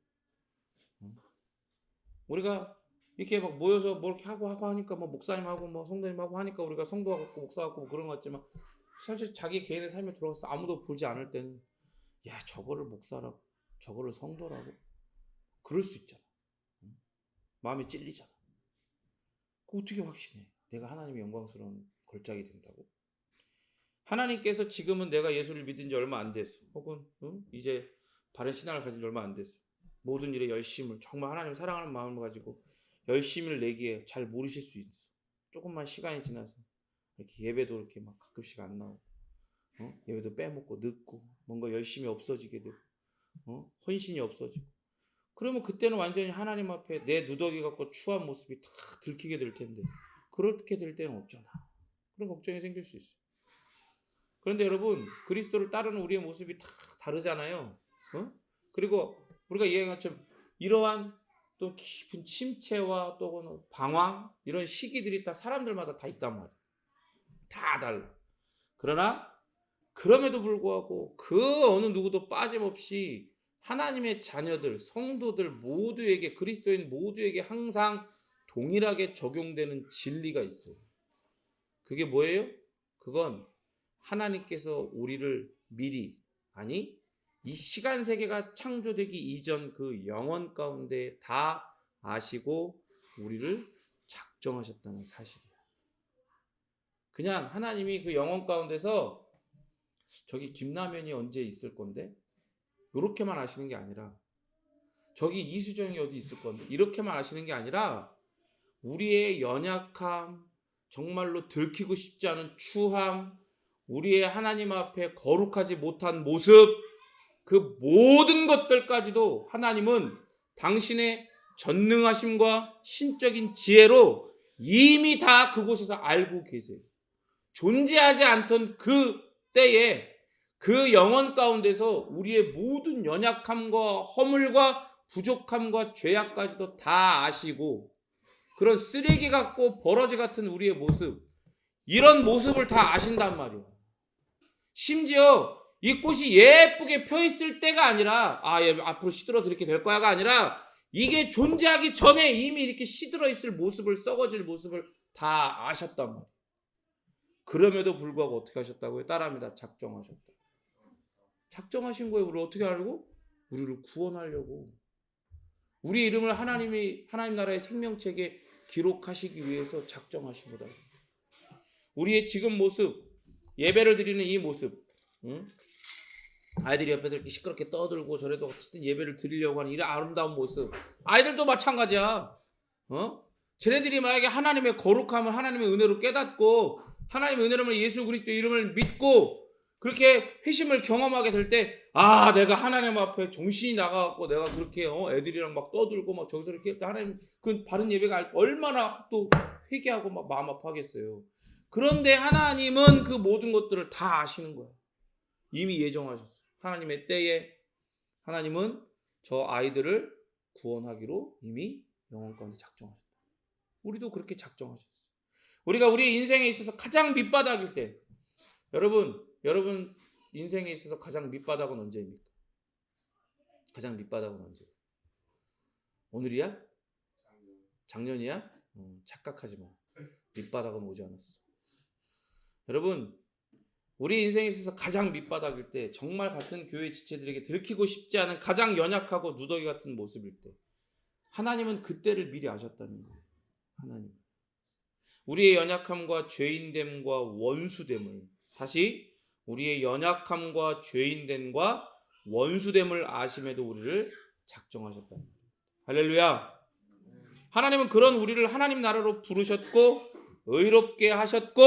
Speaker 1: 우리가 이렇게 막 모여서 뭐 이렇게 하고 하니까 뭐 목사님하고 뭐 성도님하고 하니까 우리가 성도 같고 목사 같고 뭐 그런 것 같지만 사실 자기 개인의 삶에 들어가서 아무도 보지 않을 때는 야 저거를 목사라고 저거를 성도라고 그럴 수 있잖아. 마음이 찔리잖아. 그 어떻게 확신해? 내가 하나님의 영광스러운 걸작이 된다고? 하나님께서 지금은 내가 예수를 믿은 지 얼마 안 됐어. 혹은 이제 바른 신앙을 가진 지 얼마 안 됐어. 모든 일에 열심을 정말 하나님 사랑하는 마음을 가지고 열심을 내기에 잘 모르실 수 있어. 조금만 시간이 지나서 이렇게 예배도 이렇게 막 가끔씩 안 나오고 예배도 빼먹고 늦고 뭔가 열심이 없어지게 되고 헌신이 없어지고 그러면 그때는 완전히 하나님 앞에 내 누더기 갖고 추한 모습이 다 들키게 될 텐데 그렇게 될 때는 어쩌나 그런 걱정이 생길 수 있어요. 그런데 여러분 그리스도를 따르는 우리의 모습이 다 다르잖아요. 그리고 우리가 이야기한 것처럼 이러한 또 깊은 침체와 또 방황 이런 시기들이 다 사람들마다 다 있단 말이에요. 다 달라. 그러나 그럼에도 불구하고 그 어느 누구도 빠짐없이 하나님의 자녀들, 성도들 모두에게 그리스도인 모두에게 항상 동일하게 적용되는 진리가 있어요. 그게 뭐예요? 그건 하나님께서 우리를 미리 아니 이 시간 세계가 창조되기 이전 그 영원 가운데 다 아시고 우리를 작정하셨다는 사실이야. 그냥 하나님이 그 영원 가운데서 저기 김라면이 언제 있을 건데 이렇게만 아시는 게 아니라 저기 이수정이 어디 있을 건데 이렇게만 아시는 게 아니라 우리의 연약함 정말로 들키고 싶지 않은 추함 우리의 하나님 앞에 거룩하지 못한 모습 그 모든 것들까지도 하나님은 당신의 전능하심과 신적인 지혜로 이미 다 그곳에서 알고 계세요. 존재하지 않던 그 때에 그 영혼 가운데서 우리의 모든 연약함과 허물과 부족함과 죄악까지도 다 아시고 그런 쓰레기 같고 버러지 같은 우리의 모습 이런 모습을 다 아신단 말이에요. 심지어 이 꽃이 예쁘게 펴 있을 때가 아니라 앞으로 시들어서 이렇게 될 거야가 아니라 이게 존재하기 전에 이미 이렇게 시들어 있을 모습을 썩어질 모습을 다 아셨단 말이에요. 그럼에도 불구하고 어떻게 하셨다고요? 따라합니다. 작정하셨다. 작정하신 거예요. 우리를 어떻게 알고? 우리를 구원하려고. 우리 이름을 하나님 나라의 생명책에 기록하시기 위해서 작정하신 거다. 우리의 지금 모습, 예배를 드리는 이 모습, 아이들이 옆에서 이렇게 시끄럽게 떠들고 저래도 어쨌든 예배를 드리려고 하는 이런 아름다운 모습, 아이들도 마찬가지야. 쟤네들이 만약에 하나님의 거룩함을 하나님의 은혜로 깨닫고 하나님의 은혜로 예수 그리스도 이름을 믿고 그렇게 회심을 경험하게 될 때 내가 하나님 앞에 정신이 나가갖고 내가 그렇게 애들이랑 막 떠들고 막 저기서 이렇게 할 때 하나님 그 바른 예배가 얼마나 또 회개하고 막 마음 아파하겠어요. 그런데 하나님은 그 모든 것들을 다 아시는 거예요. 이미 예정하셨어요. 하나님의 때에 하나님은 저 아이들을 구원하기로 이미 영혼 가운데 작정하셨다. 우리도 그렇게 작정하셨어요. 우리가 우리 인생에 있어서 가장 밑바닥일 때 여러분 인생에 있어서 가장 밑바닥은 언제입니까? 가장 밑바닥은 언제? 오늘이야? 작년이야? 착각하지 마. 밑바닥은 오지 않았어. 여러분 우리 인생에 있어서 가장 밑바닥일 때 정말 같은 교회 지체들에게 들키고 싶지 않은 가장 연약하고 누더기 같은 모습일 때 하나님은 그때를 미리 아셨다는 거예요. 하나님 우리의 연약함과 죄인됨과 원수됨을 다시 우리의 연약함과 죄인됨과 원수됨을 아심에도 우리를 작정하셨다. 할렐루야. 하나님은 그런 우리를 하나님 나라로 부르셨고 의롭게 하셨고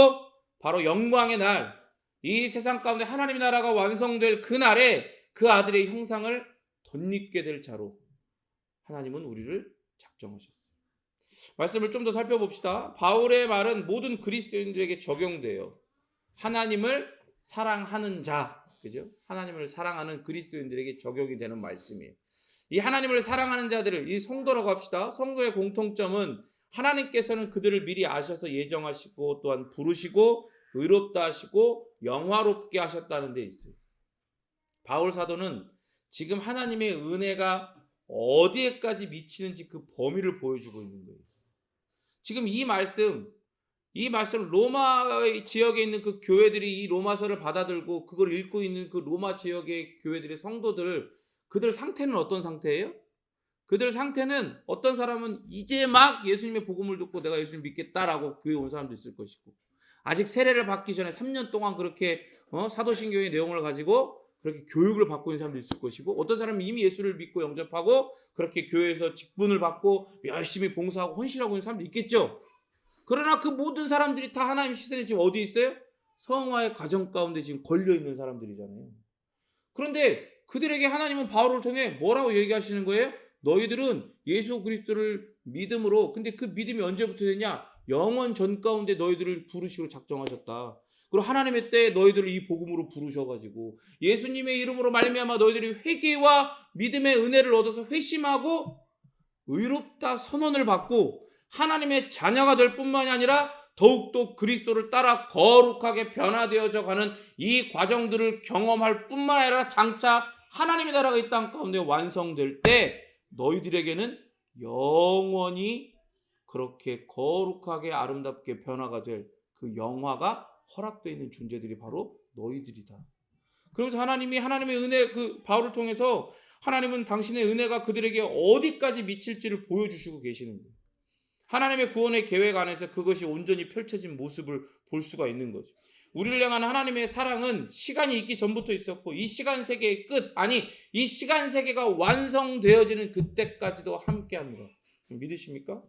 Speaker 1: 바로 영광의 날, 이 세상 가운데 하나님 나라가 완성될 그 날에 그 아들의 형상을 덧입게 될 자로 하나님은 우리를 작정하셨어요. 말씀을 좀 더 살펴봅시다. 바울의 말은 모든 그리스도인들에게 적용돼요. 하나님을 사랑하는 자, 그죠? 하나님을 사랑하는 그리스도인들에게 적용이 되는 말씀이에요. 이 하나님을 사랑하는 자들을, 이 성도라고 합시다. 성도의 공통점은 하나님께서는 그들을 미리 아셔서 예정하시고 또한 부르시고 의롭다 하시고 영화롭게 하셨다는 데 있어요. 바울 사도는 지금 하나님의 은혜가 어디에까지 미치는지 그 범위를 보여주고 있는 거예요. 지금 이 말씀 로마 지역에 있는 그 교회들이 이 로마서를 받아들고 그걸 읽고 있는 그 로마 지역의 교회들의 성도들, 그들 상태는 어떤 상태예요? 그들 상태는 어떤 사람은 이제 막 예수님의 복음을 듣고 내가 예수님 믿겠다라고 교회에 온 사람도 있을 것이고, 아직 세례를 받기 전에 3년 동안 그렇게 사도신경의 내용을 가지고 그렇게 교육을 받고 있는 사람도 있을 것이고, 어떤 사람은 이미 예수를 믿고 영접하고 그렇게 교회에서 직분을 받고 열심히 봉사하고 헌신하고 있는 사람도 있겠죠. 그러나 그 모든 사람들이 다 하나님 시선에 지금 어디 있어요? 성화의 과정 가운데 지금 걸려있는 사람들이잖아요. 그런데 그들에게 하나님은 바울을 통해 뭐라고 얘기하시는 거예요? 너희들은 예수 그리스도를 믿음으로, 근데 그 믿음이 언제부터 됐냐? 영원 전 가운데 너희들을 부르시기로 작정하셨다. 그리고 하나님의 때에 너희들을 이 복음으로 부르셔가지고 예수님의 이름으로 말미암아 너희들이 회개와 믿음의 은혜를 얻어서 회심하고 의롭다 선언을 받고 하나님의 자녀가 될 뿐만이 아니라 더욱더 그리스도를 따라 거룩하게 변화되어져 가는 이 과정들을 경험할 뿐만 아니라 장차 하나님의 나라가 이 땅 가운데 완성될 때 너희들에게는 영원히 그렇게 거룩하게 아름답게 변화가 될 그 영화가 허락되어 있는 존재들이 바로 너희들이다. 그러면서 하나님이 하나님의 은혜, 그 바울을 통해서 하나님은 당신의 은혜가 그들에게 어디까지 미칠지를 보여주시고 계시는 거예요. 하나님의 구원의 계획 안에서 그것이 온전히 펼쳐진 모습을 볼 수가 있는 거죠. 우리를 향한 하나님의 사랑은 시간이 있기 전부터 있었고 이 시간 세계의 끝, 아니 이 시간 세계가 완성되어지는 그때까지도 함께합니다. 믿으십니까?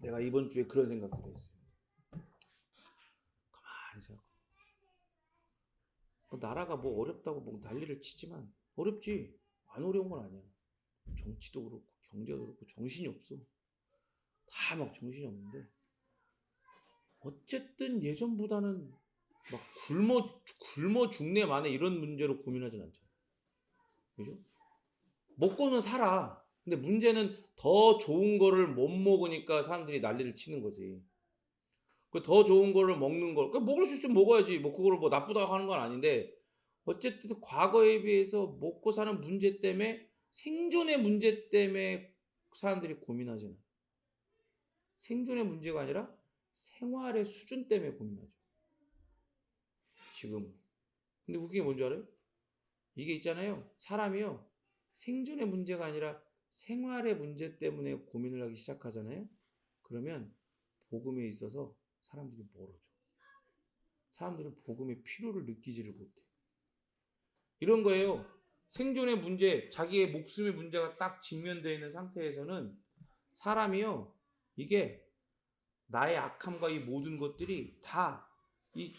Speaker 1: 내가 이번 주에 그런 생각을 했어요. 가만히 생각해. 나라가 뭐 어렵다고 뭐 난리를 치지만 어렵지. 안 어려운 건 아니야. 정치도 그렇고 경제도 그렇고 정신이 없어. 다 막 정신이 없는데 어쨌든 예전보다는 막 굶어 죽네 마네 이런 문제로 고민하진 않잖아. 그죠? 먹고는 살아. 근데 문제는 더 좋은 거를 못 먹으니까 사람들이 난리를 치는 거지. 그 더 좋은 거를 먹는 걸, 그 먹을 수 있으면 먹어야지. 뭐 그걸 뭐 나쁘다고 하는 건 아닌데 어쨌든 과거에 비해서 먹고 사는 문제 때문에, 생존의 문제 때문에 사람들이 고민하잖아. 생존의 문제가 아니라 생활의 수준 때문에 고민하죠. 지금. 근데 웃긴 게 뭔지 알아요? 이게 있잖아요. 사람이요. 생존의 문제가 아니라 생활의 문제 때문에 고민을 하기 시작하잖아요. 그러면 복음에 있어서 사람들이 멀어져. 사람들은 복음의 필요를 느끼지를 못해. 이런 거예요. 생존의 문제, 자기의 목숨의 문제가 딱 직면되어 있는 상태에서는 사람이요, 이게 나의 악함과 이 모든 것들이 다 이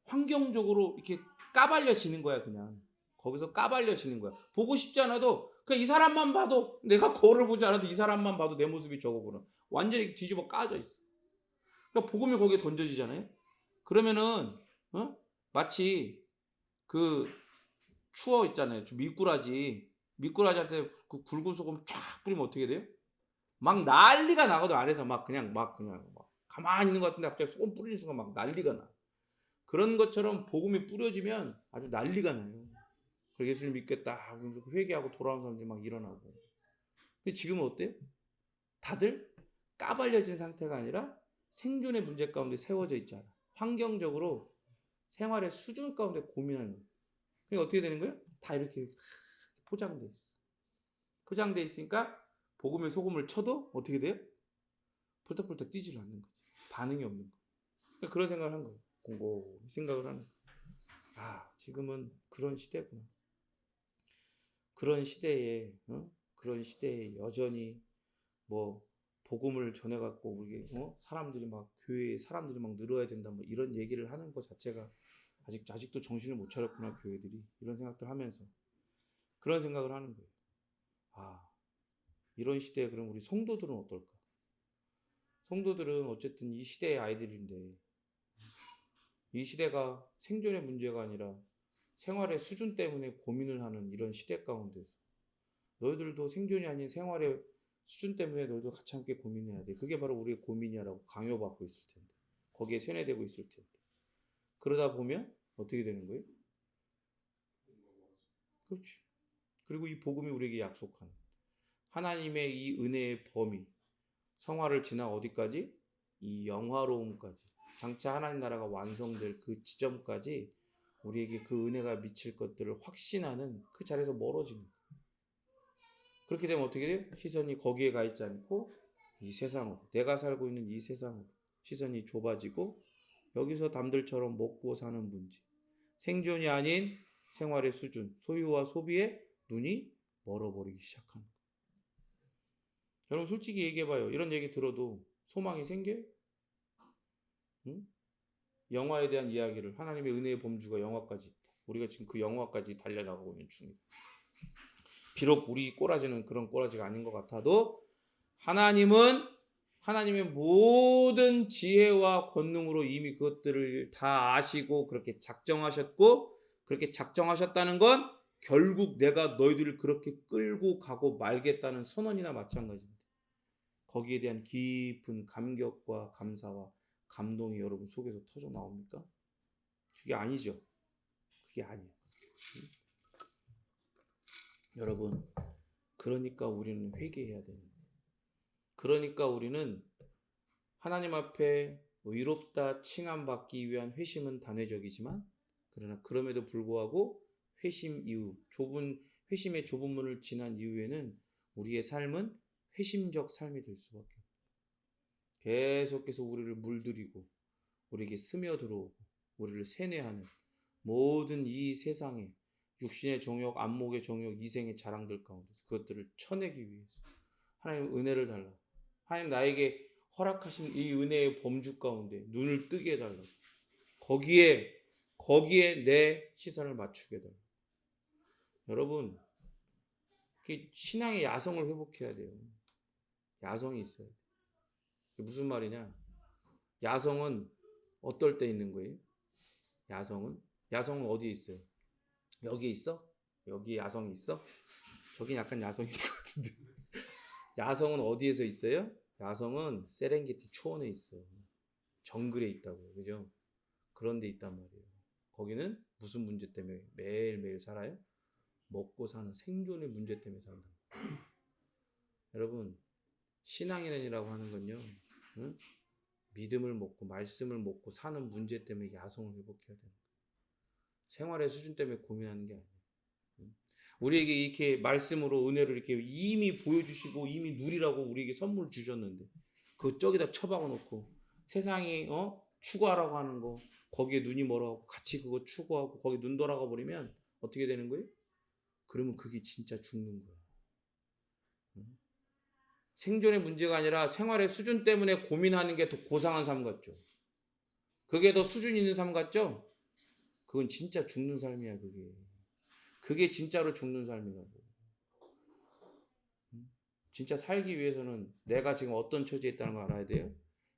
Speaker 1: 환경적으로 이렇게 까발려지는 거야. 그냥 거기서 까발려지는 거야. 보고 싶지 않아도 그냥 이 사람만 봐도, 내가 거울을 보지 않아도 이 사람만 봐도 내 모습이 저거구나. 완전히 뒤집어 까져 있어. 그러니까 복음이 거기에 던져지잖아요. 그러면은 마치 그 추어 있잖아요. 미꾸라지한테 그 굵은 소금 쫙 뿌리면 어떻게 돼요? 막 난리가 나거든. 안에서 막 가만히 있는 것 같은데 갑자기 소금 뿌리는 순간 막 난리가 나. 그런 것처럼 복음이 뿌려지면 아주 난리가 나요. 그래서 예수님 믿겠다 그러면서 회개하고 돌아오는 사람들이 막 일어나고. 근데 지금은 어때요? 다들 까발려진 상태가 아니라 생존의 문제 가운데 세워져 있잖아. 환경적으로 생활의 수준 가운데 고민하는 거예요. 그러니까 어떻게 되는 거예요? 다 이렇게 포장돼 있어. 포장돼 있으니까 복음의 소금을 쳐도 어떻게 돼요? 펄떡펄떡 뛰질 않는 거지. 반응이 없는 거. 그러니까 그런 생각을 한 거예요. 공고 생각을 하는 거예요. 지금은 그런 시대구나. 그런 시대에 그런 시대에 여전히 뭐 복음을 전해 갖고 우리 사람들이 막 교회에 사람들이 막 늘어야 된다 뭐 이런 얘기를 하는 것 자체가 아직도 정신을 못 차렸구나 교회들이 이런 생각들 하면서 그런 생각을 하는 거예요. 이런 시대에 그럼 우리 성도들은 어떨까? 성도들은 어쨌든 이 시대의 아이들인데 이 시대가 생존의 문제가 아니라 생활의 수준 때문에 고민을 하는 이런 시대 가운데서 너희들도 생존이 아닌 생활의 수준 때문에 너희도 같이 함께 고민해야 돼. 그게 바로 우리의 고민이야라고 강요받고 있을 텐데 거기에 세뇌되고 있을 텐데 그러다 보면 어떻게 되는 거예요? 그렇지. 그리고 이 복음이 우리에게 약속한 하나님의 이 은혜의 범위 성화를 지나 어디까지? 이 영화로움까지 장차 하나님 나라가 완성될 그 지점까지 우리에게 그 은혜가 미칠 것들을 확신하는 그 자리에서 멀어지는 거예요. 그렇게 되면 어떻게 돼요? 시선이 거기에 가 있지 않고 이 세상으로 내가 살고 있는 이 세상으로 시선이 좁아지고 여기서 남들처럼 먹고 사는 문제 생존이 아닌 생활의 수준 소유와 소비에 눈이 멀어버리기 시작하는 거예요. 여러분 솔직히 얘기해봐요. 이런 얘기 들어도 소망이 생겨요? 응? 영화에 대한 이야기를 하나님의 은혜의 범주가 영화까지 있다. 우리가 지금 그 영화까지 달려나가고 있는 중이다. 비록 우리 꼬라지는 그런 꼬라지가 아닌 것 같아도 하나님은 하나님의 모든 지혜와 권능으로 이미 그것들을 다 아시고 그렇게 작정하셨고 그렇게 작정하셨다는 건 결국 내가 너희들을 그렇게 끌고 가고 말겠다는 선언이나 마찬가지인데 거기에 대한 깊은 감격과 감사와 감동이 여러분 속에서 터져 나옵니까? 그게 아니죠. 그게 아니에요. 여러분 그러니까 우리는 회개해야 되는 거예요. 그러니까 우리는 하나님 앞에 의롭다 칭함받기 위한 회심은 단회적이지만 그러나 그럼에도 불구하고 회심 이후 회심의 좁은 문을 지난 이후에는 우리의 삶은 회심적 삶이 될 수밖에 없어요. 계속해서 우리를 물들이고 우리에게 스며들어오고 우리를 세뇌하는 모든 이 세상에 육신의 정욕, 안목의 정욕, 이생의 자랑들 가운데서 그것들을 쳐내기 위해서 하나님 은혜를 달라. 하나님 나에게 허락하신 이 은혜의 범주 가운데 눈을 뜨게 해달라. 거기에 내 시선을 맞추게 해달라. 여러분, 신앙의 야성을 회복해야 돼요. 야성이 있어야 돼. 무슨 말이냐? 야성은 어떨 때 있는 거예요? 야성은 어디에 있어요? 여기에 있어? 여기에 야성이 있어? 저긴 약간 야성이 있는 것 같은데. 야성은 어디에서 있어요? 야성은 세렝게티 초원에 있어. 정글에 있다고요. 그죠? 그런 데 있단 말이에요. 거기는 무슨 문제 때문에 매일매일 살아요? 먹고 사는 생존의 문제 때문에 산다. 여러분, 신앙인이라고 하는 건요. 응? 믿음을 먹고 말씀을 먹고 사는 문제 때문에 야성을 회복해야 돼요. 생활의 수준 때문에 고민하는 게 아니에요. 우리에게 이렇게 말씀으로 은혜를 이렇게 이미 보여주시고 이미 누리라고 우리에게 선물 주셨는데 그 저기다 처박아 놓고 세상이 추구하라고 하는 거 거기에 눈이 멀어가고 같이 그거 추구하고 거기 눈 돌아가 버리면 어떻게 되는 거예요? 그러면 그게 진짜 죽는 거야. 생존의 문제가 아니라 생활의 수준 때문에 고민하는 게 더 고상한 삶 같죠. 그게 더 수준 있는 삶 같죠. 그건 진짜 죽는 삶이야. 그게 진짜로 죽는 삶이라고. 진짜 살기 위해서는 내가 지금 어떤 처지에 있다는 걸 알아야 돼요.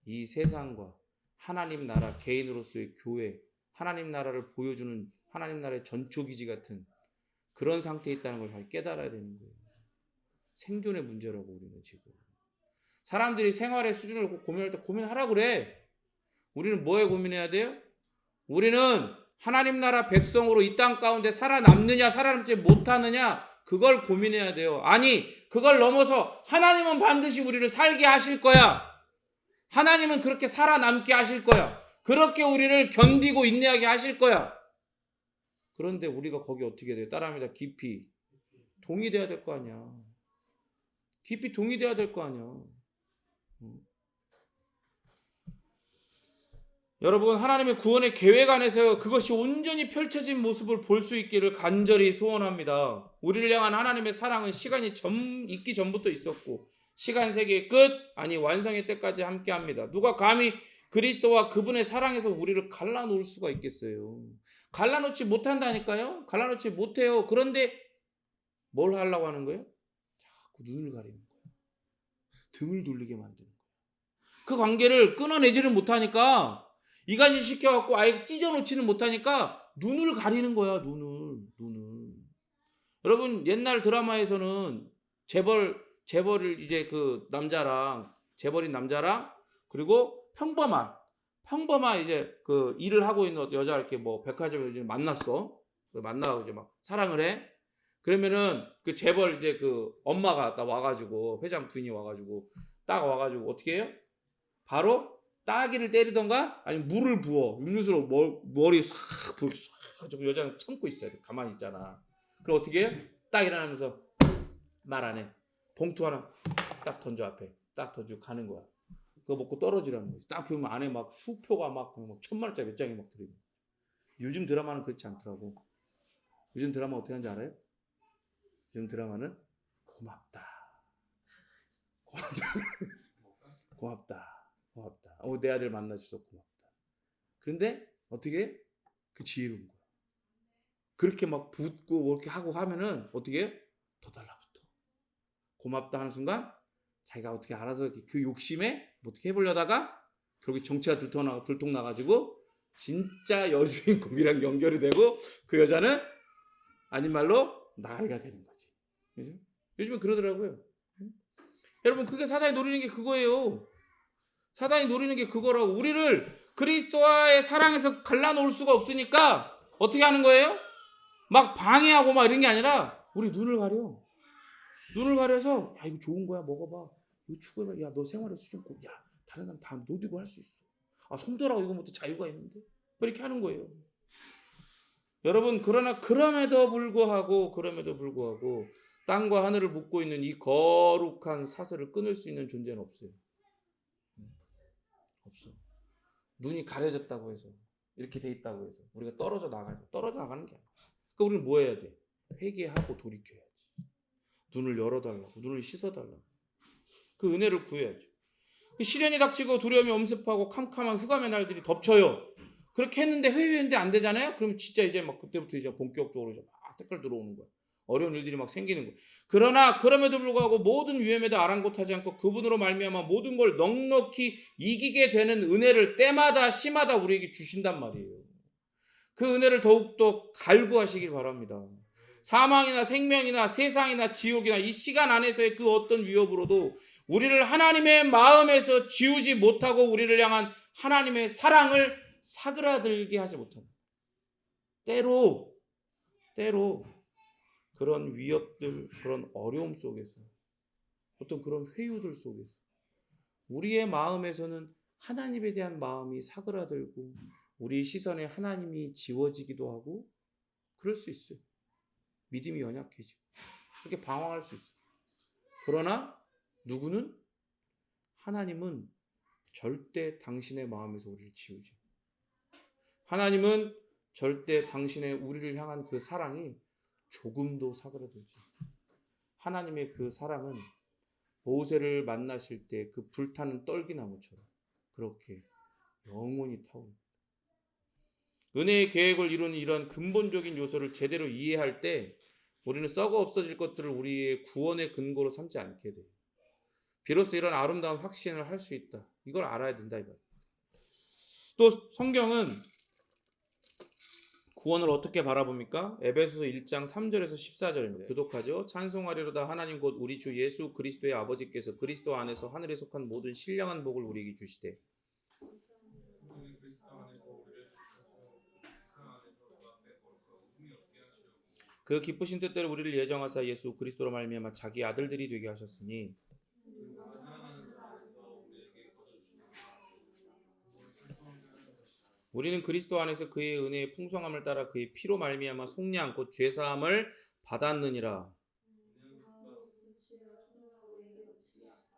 Speaker 1: 이 세상과 하나님 나라, 개인으로서의 교회, 하나님 나라를 보여주는 하나님 나라의 전초기지 같은 그런 상태에 있다는 걸 잘 깨달아야 되는 거예요. 생존의 문제라고 우리는 지금. 사람들이 생활의 수준을 고민할 때 고민하라고 그래. 우리는 뭐에 고민해야 돼요? 우리는 하나님 나라 백성으로 이 땅 가운데 살아남느냐 살아남지 못하느냐 그걸 고민해야 돼요. 아니 그걸 넘어서 하나님은 반드시 우리를 살게 하실 거야. 하나님은 그렇게 살아남게 하실 거야. 그렇게 우리를 견디고 인내하게 하실 거야. 그런데 우리가 거기 어떻게 돼요? 따라합니다. 깊이 동의돼야 될 거 아니야. 깊이 동의돼야 될 거 아니야. 여러분 하나님의 구원의 계획 안에서 그것이 온전히 펼쳐진 모습을 볼 수 있기를 간절히 소원합니다. 우리를 향한 하나님의 사랑은 시간이 있기 전부터 있었고 시간 세계의 끝 아니 완성의 때까지 함께합니다. 누가 감히 그리스도와 그분의 사랑에서 우리를 갈라놓을 수가 있겠어요. 갈라놓지 못한다니까요. 갈라놓지 못해요. 그런데 뭘 하려고 하는 거예요? 자꾸 눈을 가리는 거예요. 등을 돌리게 만드는 거예요. 그 관계를 끊어내지를 못하니까 이간질 시켜갖고 아예 찢어놓지는 못하니까 눈을 가리는 거야. 눈을. 여러분 옛날 드라마에서는 재벌을 이제 그 남자랑 재벌인 남자랑 그리고 평범한 이제 그 일을 하고 있는 여자 이렇게 뭐 백화점에 이제 만났어. 만나고 이제 막 사랑을 해. 그러면은 그 재벌 이제 그 엄마가 딱 와가지고 회장 부인이 와가지고 딱 와가지고 어떻게 해요? 바로 따귀를 때리던가 아니면 물을 부어 음료수로 머리 싹 부어 싹 여자는 참고 있어야 돼. 가만히 있잖아. 그럼 어떻게 해요? 딱 일어나면서 말 안 해. 봉투 하나 딱 던져 앞에 딱 던지고 가는 거야. 그거 먹고 떨어지라는 거지. 딱 보면 안에 막 수표가 막 1,000만 원짜리 몇 장이 막 들어있는. 요즘 드라마는 그렇지 않더라고. 요즘 드라마 어떻게 하는지 알아요? 요즘 드라마는 고맙다. 내 아들 만나줘서 고맙다. 그런데 어떻게 해? 그 지혜로운 거야. 그렇게 막 붓고 뭐 이렇게 하고 하면은 어떻게 해? 더 달라붙어. 고맙다 하는 순간 자기가 어떻게 알아서 그 욕심에 어떻게 해보려다가 결국 정체가 들통나가지고 진짜 여주인공이랑 연결이 되고 그 여자는 아닌 말로 나가리가 되는 거지. 그죠? 요즘에 그러더라고요. 여러분 그게 사단이 노리는 게 그거예요. 사단이 노리는 게 그거라고. 우리를 그리스도와의 사랑에서 갈라놓을 수가 없으니까 어떻게 하는 거예요? 막 방해하고 막 이런 게 아니라 우리 눈을 가려. 눈을 가려서 야 이거 좋은 거야 먹어봐. 이거 추구해봐. 야 너 생활의 수준 야 다른 사람 다 노디고 할 수 있어. 아 성도라고 이거 못해 자유가 있는데 뭐 이렇게 하는 거예요. 여러분 그러나 그럼에도 불구하고 땅과 하늘을 묶고 있는 이 거룩한 사슬을 끊을 수 있는 존재는 없어요. 없어. 눈이 가려졌다고 해서 이렇게 돼 있다고 해서 우리가 떨어져 나가는 게 아니야. 그러니까 우리는 뭐 해야 돼? 회개하고 돌이켜야지. 눈을 열어달라고, 눈을 씻어달라고. 그 은혜를 구해야죠. 시련이 닥치고 두려움이 엄습하고 캄캄한 흑암의 날들이 덮쳐요. 그렇게 했는데 회유했는데 안 되잖아요. 그럼 진짜 이제 막 그때부터 이제 본격적으로 이제 막 댓글 들어오는 거야. 어려운 일들이 막 생기는 거야. 그러나 그럼에도 불구하고 모든 위험에도 아랑곳하지 않고 그분으로 말미암아 모든 걸 넉넉히 이기게 되는 은혜를 때마다 시마다 우리에게 주신단 말이에요. 그 은혜를 더욱더 갈구하시길 바랍니다. 사망이나 생명이나 세상이나 지옥이나 이 시간 안에서의 그 어떤 위협으로도 우리를 하나님의 마음에서 지우지 못하고 우리를 향한 하나님의 사랑을 사그라들게 하지 못합니다. 때로 그런 위협들, 그런 어려움 속에서 어떤 그런 회유들 속에서 우리의 마음에서는 하나님에 대한 마음이 사그라들고 우리 시선에 하나님이 지워지기도 하고 그럴 수 있어요. 믿음이 연약해지고 그렇게 방황할 수 있어요. 그러나 누구는 하나님은 절대 당신의 마음에서 우리를 지우지. 하나님은 절대 당신의 우리를 향한 그 사랑이 조금도 사그라들지. 하나님의 그 사랑은 모세를 만나실 때 그 불타는 떨기나무처럼 그렇게 영원히 타오릅니다. 은혜의 계획을 이루는 이런 근본적인 요소를 제대로 이해할 때 우리는 썩어 없어질 것들을 우리의 구원의 근거로 삼지 않게 돼요. 비로소 이런 아름다운 확신을 할 수 있다. 이걸 알아야 된다 이거예요. 또 성경은 구원을 어떻게 바라봅니까? 에베소서 1장 3절에서 14절입니다. 교독하죠. 찬송하리로다 하나님 곧 우리 주 예수 그리스도의 아버지께서 그리스도 안에서 하늘에 속한 모든 신령한 복을 우리에게 주시되 그 기쁘신 뜻대로 우리를 예정하사 예수 그리스도로 말미암아 자기 아들들이 되게 하셨으니 우리는 그리스도 안에서 그의 은혜의 풍성함을 따라 그의 피로 말미암아 속량 곧 죄사함을 받았느니라.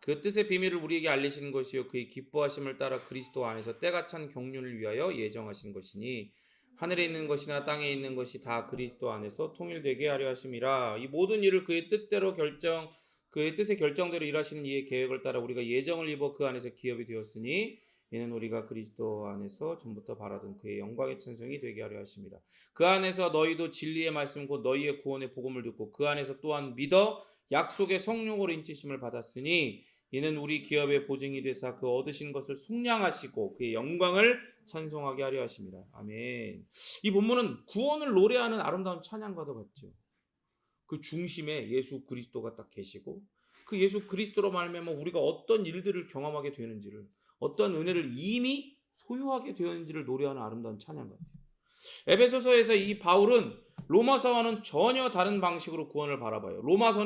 Speaker 1: 그 뜻의 비밀을 우리에게 알리시는 것이요 그의 기뻐하심을 따라 그리스도 안에서 때가 찬 경륜을 위하여 예정하신 것이니 하늘에 있는 것이나 땅에 있는 것이 다 그리스도 안에서 통일되게 하려 하심이라. 이 모든 일을 그의 뜻대로 그의 뜻의 결정대로 일하시는 이의 계획을 따라 우리가 예정을 입어 그 안에서 기업이 되었으니 이는 우리가 그리스도 안에서 전부터 바라던 그의 영광의 찬송이 되게 하려 하심이라. 그 안에서 너희도 진리의 말씀 곧 너희의 구원의 복음을 듣고 그 안에서 또한 믿어 약속의 성령으로 인치심을 받았으니 이는 우리 기업의 보증이 되사 그 얻으신 것을 속량하시고 그의 영광을 찬송하게 하려 하심이라. 아멘. 이 본문은 구원을 노래하는 아름다운 찬양과도 같죠. 그 중심에 예수 그리스도가 딱 계시고 그 예수 그리스도로 말미암아 우리가 어떤 일들을 경험하게 되는지를, 어떤 은혜를 이미 소유하게 되었는지를 노래하는 아름다운 찬양 같아요. 에베소서에서 이 바울은 로마서와는 전혀 다른 방식으로 구원을 바라봐요. 로마서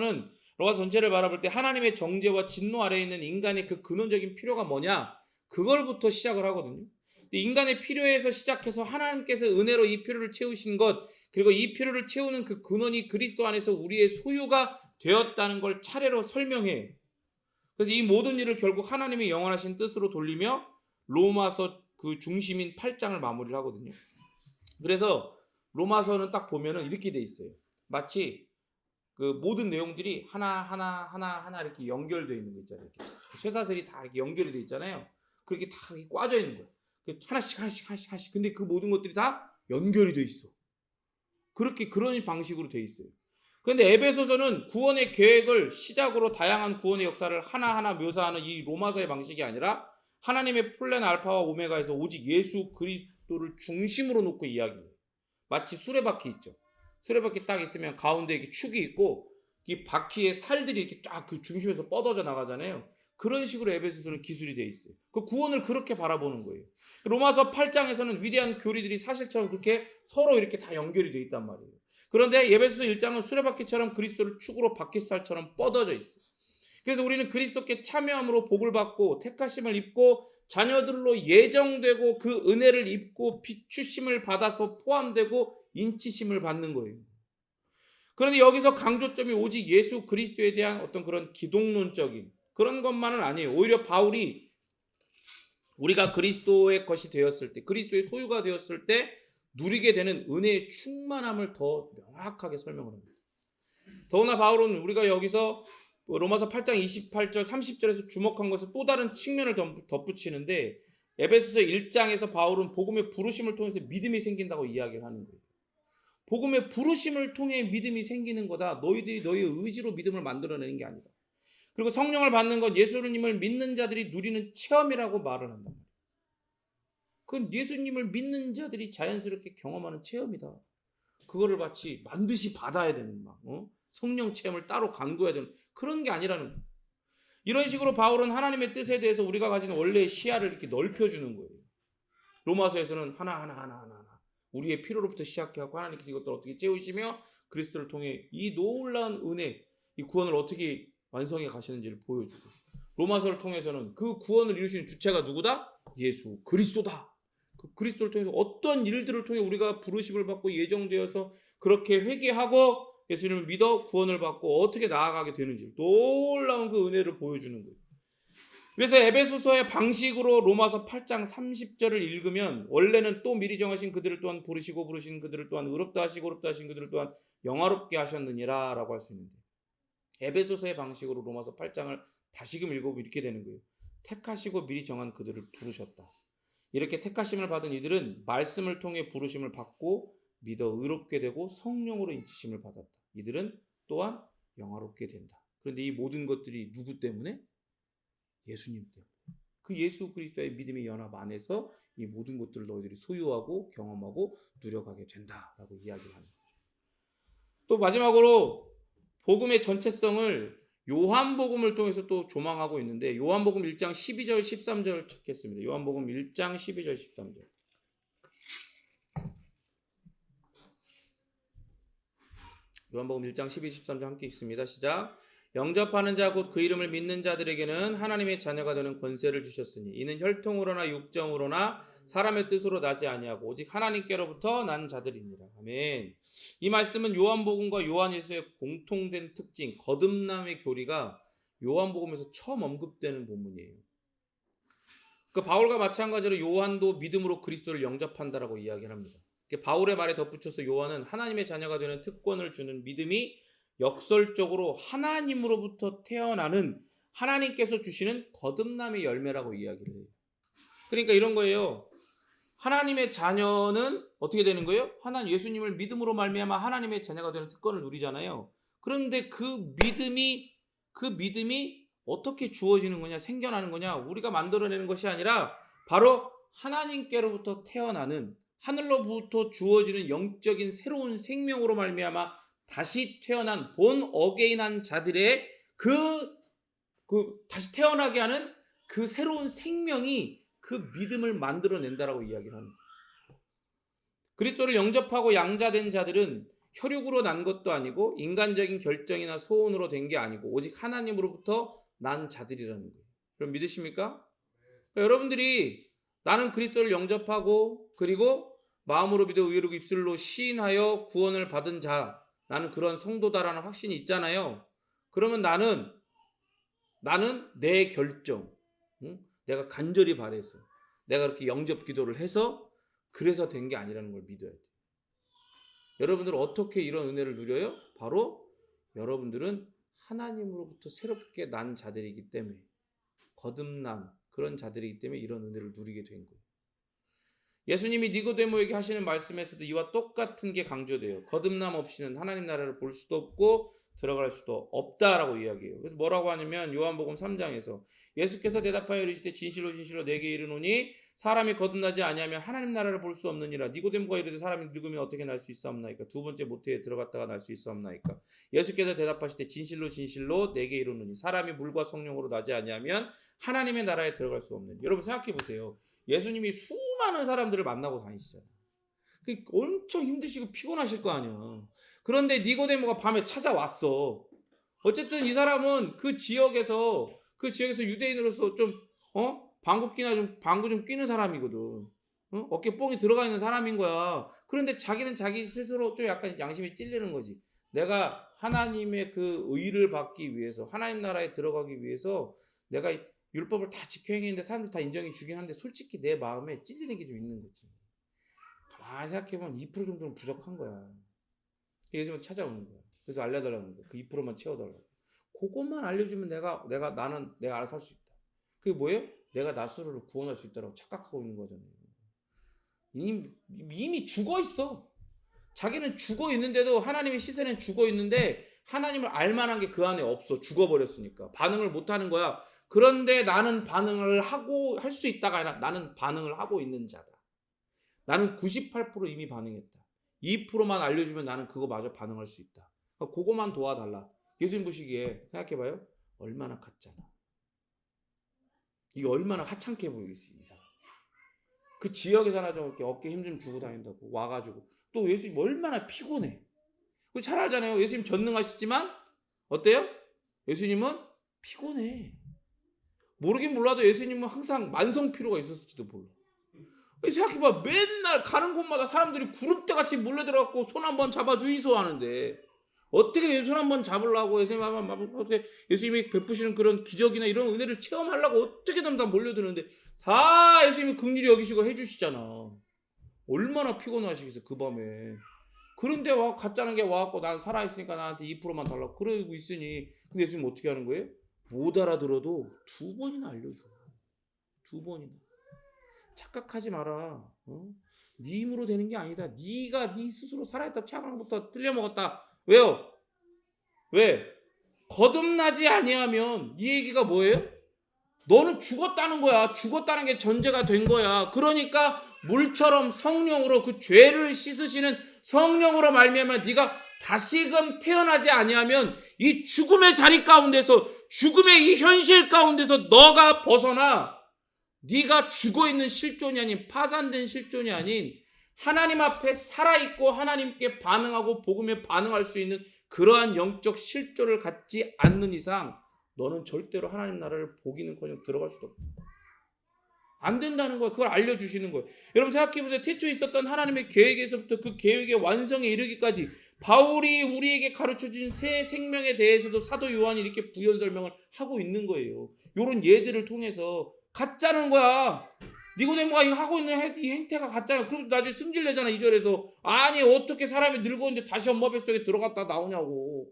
Speaker 1: 전체를 바라볼 때 하나님의 정죄와 진노 아래에 있는 인간의 그 근원적인 필요가 뭐냐, 그걸부터 시작을 하거든요. 인간의 필요에서 시작해서 하나님께서 은혜로 이 필요를 채우신 것, 그리고 이 필요를 채우는 그 근원이 그리스도 안에서 우리의 소유가 되었다는 걸 차례로 설명해요. 그래서 이 모든 일을 결국 하나님의 영원하신 뜻으로 돌리며 로마서 그 중심인 8장을 마무리를 하거든요. 그래서 로마서는 딱 보면은 이렇게 돼 있어요. 마치 그 모든 내용들이 하나 이렇게 연결되어 있는 거 있잖아요. 이렇게 쇠사슬이 다 이렇게 연결이 되어 있잖아요. 그렇게 다 이렇게 꽈져 있는 거예요. 하나씩. 근데 그 모든 것들이 다 연결이 되어 있어. 그런 방식으로 되어 있어요. 그런데 에베소서는 구원의 계획을 시작으로 다양한 구원의 역사를 하나하나 묘사하는 이 로마서의 방식이 아니라 하나님의 플랜 알파와 오메가에서 오직 예수 그리스도를 중심으로 놓고 이야기해요. 마치 수레바퀴 있죠. 수레바퀴 딱 있으면 가운데 이렇게 축이 있고 이 바퀴에 살들이 이렇게 쫙 그 중심에서 뻗어져 나가잖아요. 그런 식으로 에베소서는 기술이 되어 있어요. 그 구원을 그렇게 바라보는 거예요. 로마서 8장에서는 위대한 교리들이 사실처럼 그렇게 서로 이렇게 다 연결이 되어 있단 말이에요. 그런데 에베소서 1장은 수레바퀴처럼 그리스도를 축으로 바퀴살처럼 뻗어져 있어요. 그래서 우리는 그리스도께 참여함으로 복을 받고 택하심을 입고 자녀들로 예정되고 그 은혜를 입고 비추심을 받아서 포함되고 인치심을 받는 거예요. 그런데 여기서 강조점이 오직 예수 그리스도에 대한 어떤 그런 기독론적인 그런 것만은 아니에요. 오히려 바울이 우리가 그리스도의 것이 되었을 때, 그리스도의 소유가 되었을 때 누리게 되는 은혜의 충만함을 더 명확하게 설명을 합니다. 더구나 바울은 우리가 여기서 로마서 8장 28절 30절에서 주목한 것을 또 다른 측면을 덧붙이는데 에베소서 1장에서 바울은 복음의 부르심을 통해서 믿음이 생긴다고 이야기를 하는 거예요. 복음의 부르심을 통해 믿음이 생기는 거다. 너희들이 너희의 의지로 믿음을 만들어내는 게 아니다. 그리고 성령을 받는 건 예수님을 믿는 자들이 누리는 체험이라고 말을 한단 말이에요. 그건 예수님을 믿는 자들이 자연스럽게 경험하는 체험이다. 그거를 마치 반드시 받아야 되는 성령 체험을 따로 강구해야 되는 그런 게 아니라는 거예요. 이런 식으로 바울은 하나님의 뜻에 대해서 우리가 가지는 원래의 시야를 이렇게 넓혀주는 거예요. 로마서에서는 하나 우리의 필요로부터 시작해서 하나님께서 이것들을 어떻게 채우시며 그리스도를 통해 이 놀라운 은혜, 이 구원을 어떻게 완성해 가시는지를 보여주고, 로마서를 통해서는 그 구원을 이루시는 주체가 누구다? 예수 그리스도다. 그 그리스도를 통해서 어떤 일들을 통해 우리가 부르심을 받고 예정되어서 그렇게 회개하고 예수님을 믿어 구원을 받고 어떻게 나아가게 되는지 놀라운 그 은혜를 보여주는 거예요. 그래서 에베소서의 방식으로 로마서 8장 30절을 읽으면 원래는 또 미리 정하신 그들을 또한 부르시고 부르신 그들을 또한 의롭다 하시고 의롭다 하신 그들을 또한 영화롭게 하셨느니라 라고 할 수 있는데, 에베소서의 방식으로 로마서 8장을 다시금 읽어보면 이렇게 되는 거예요. 택하시고 미리 정한 그들을 부르셨다. 이렇게 택하심을 받은 이들은 말씀을 통해 부르심을 받고 믿어 의롭게 되고 성령으로 인치심을 받았다. 이들은 또한 영화롭게 된다. 그런데 이 모든 것들이 누구 때문에? 예수님 때문에. 그 예수 그리스도의 믿음의 연합 안에서 이 모든 것들을 너희들이 소유하고 경험하고 누려가게 된다라고 이야기를 하는 거죠. 또 마지막으로 복음의 전체성을 요한복음을 통해서 또 조망하고 있는데, 요한복음 1장 12절 13절 찾겠습니다. 요한복음 1장 12절 13절. 요한복음 1장 12, 13절 함께 읽습니다. 시작. 영접하는 자 곧 그 이름을 믿는 자들에게는 하나님의 자녀가 되는 권세를 주셨으니 이는 혈통으로나 육정으로나 사람의 뜻으로 나지 아니하고 오직 하나님께로부터 난 자들이니라. 아멘. 이 말씀은 요한복음과 요한일서의 공통된 특징, 거듭남의 교리가 요한복음에서 처음 언급되는 본문이에요. 그 바울과 마찬가지로 요한도 믿음으로 그리스도를 영접한다라고 이야기를 합니다. 바울의 말에 덧붙여서 요한은 하나님의 자녀가 되는 특권을 주는 믿음이 역설적으로 하나님으로부터 태어나는 하나님께서 주시는 거듭남의 열매라고 이야기를 해요. 그러니까 이런 거예요. 하나님의 자녀는 어떻게 되는 거예요? 하나님 예수님을 믿음으로 말미암아 하나님의 자녀가 되는 특권을 누리잖아요. 그런데 그 믿음이 어떻게 주어지는 거냐, 생겨나는 거냐, 우리가 만들어내는 것이 아니라 바로 하나님께로부터 태어나는, 하늘로부터 주어지는 영적인 새로운 생명으로 말미암아 다시 태어난 본 어게인한 자들의 다시 태어나게 하는 그 새로운 생명이 그 믿음을 만들어낸다라고 이야기를 합니다. 그리스도를 영접하고 양자된 자들은 혈육으로 난 것도 아니고 인간적인 결정이나 소원으로 된 게 아니고 오직 하나님으로부터 난 자들이라는 거예요. 그럼 믿으십니까? 그러니까 여러분들이 나는 그리스도를 영접하고 그리고 마음으로 믿어 의로 입술로 시인하여 구원을 받은 자, 나는 그런 성도다라는 확신이 있잖아요. 그러면 나는 내 결정, 내가 간절히 바래서 내가 그렇게 영접 기도를 해서 그래서 된 게 아니라는 걸 믿어야 돼요. 여러분들은 어떻게 이런 은혜를 누려요? 바로 여러분들은 하나님으로부터 새롭게 난 자들이기 때문에, 거듭난 그런 자들이기 때문에 이런 은혜를 누리게 된 거예요. 예수님이 니고데모에게 하시는 말씀에서도 이와 똑같은 게 강조돼요. 거듭남 없이는 하나님 나라를 볼 수도 없고 들어갈 수도 없다라고 이야기해요. 그래서 뭐라고 하냐면 요한복음 3장에서 예수께서 대답하여 이르시되 진실로 진실로 내게 이르노니 사람이 거듭나지 아니하면 하나님 나라를 볼 수 없느니라. 니고데모가 이르되 사람이 늙으면 어떻게 날 수 있사옵나이까? 두 번째 모태에 들어갔다가 날 수 있사옵나이까? 예수께서 대답하시되 진실로 진실로 내게 이르노니 사람이 물과 성령으로 나지 아니하면 하나님의 나라에 들어갈 수 없느니. 여러분 생각해 보세요. 예수님이 수많은 사람들을 만나고 다니시잖아요. 엄청 힘드시고 피곤하실 거 아니야. 그런데 니고데모가 밤에 찾아왔어. 어쨌든 이 사람은 그 지역에서 유대인으로서 좀 방구 좀 끼는 사람이거든. 어깨 뽕이 들어가 있는 사람인 거야. 그런데 자기는 자기 스스로 좀 약간 양심이 찔리는 거지. 내가 하나님의 그 의를 받기 위해서, 하나님 나라에 들어가기 위해서 내가 율법을 다 지켜 행했는데 사람들 다 인정해 주긴 하는데 솔직히 내 마음에 찔리는 게 좀 있는 거지. 가만히 생각해보면 2% 정도는 부족한 거야. 예수님은 찾아오는 거야. 그래서 알려달라는 거야. 그 2%만 채워달라고. 그것만 알려주면 내가 알아서 할 수 있다. 그게 뭐예요? 내가 나 스스로를 구원할 수 있다고 착각하고 있는 거잖아요. 이미 죽어 있어. 자기는 죽어 있는데도 하나님의 시선엔 죽어 있는데 하나님을 알만한 게 그 안에 없어. 죽어버렸으니까. 반응을 못하는 거야. 그런데 나는 반응을 하고 할 수 있다가 아니라 나는 반응을 하고 있는 자다. 나는 98% 이미 반응했다. 2%만 알려주면 나는 그거마저 반응할 수 있다. 그거만 도와달라. 예수님 보시기에 생각해봐요. 얼마나 같잖아. 이게 얼마나 하찮게 보이겠어요. 이 사람. 그 지역에서나 좀 이렇게 어깨 힘 좀 주고 다닌다고 와가지고 또 예수님 얼마나 피곤해. 잘 알잖아요. 예수님 전능하시지만 어때요? 예수님은 피곤해. 모르긴 몰라도 예수님은 항상 만성 피로가 있었을지도 몰라. 생각해봐. 맨날 가는 곳마다 사람들이 구름대같이 몰려들어갖고 손 한번 잡아주이소 하는데 어떻게 손 한번 잡으려고 예수님이 베푸시는 그런 기적이나 이런 은혜를 체험하려고 어떻게든 다 몰려드는데 다 예수님이 긍휼히 여기시고 해주시잖아. 얼마나 피곤하시겠어 그 밤에. 그런데 가짜는 게 와갖고 난 살아있으니까 나한테 2%만 달라고 그러고 있으니 근데 예수님 어떻게 하는 거예요? 못 알아들어도 2번이나 알려줘. 2번이나. 착각하지 마라. 네 힘으로 되는 게 아니다. 네가 네 스스로 살아있다 착각부터 틀려먹었다. 왜요? 왜? 거듭나지 아니하면 이 얘기가 뭐예요? 너는 죽었다는 거야. 죽었다는 게 전제가 된 거야. 그러니까 물처럼 성령으로 그 죄를 씻으시는 성령으로 말미암아 네가 다시금 태어나지 아니하면 이 죽음의 자리 가운데서 죽음의 이 현실 가운데서 너가 벗어나 네가 죽어있는 실존이 아닌 파산된 실존이 아닌 하나님 앞에 살아있고 하나님께 반응하고 복음에 반응할 수 있는 그러한 영적 실존을 갖지 않는 이상 너는 절대로 하나님 나라를 보기는커녕 들어갈 수도 없다. 안 된다는 거예요. 그걸 알려주시는 거예요. 여러분 생각해보세요. 태초에 있었던 하나님의 계획에서부터 그 계획의 완성에 이르기까지 바울이 우리에게 가르쳐준 새 생명에 대해서도 사도 요한이 이렇게 부연 설명을 하고 있는 거예요. 이런 예들을 통해서 가짜는 거야. 니고데모가 하고 있는 이 행태가 가짜야. 그럼 나중에 승질내잖아. 2절에서. 아니 어떻게 사람이 늙었는데 다시 엄마 뱃속에 들어갔다 나오냐고.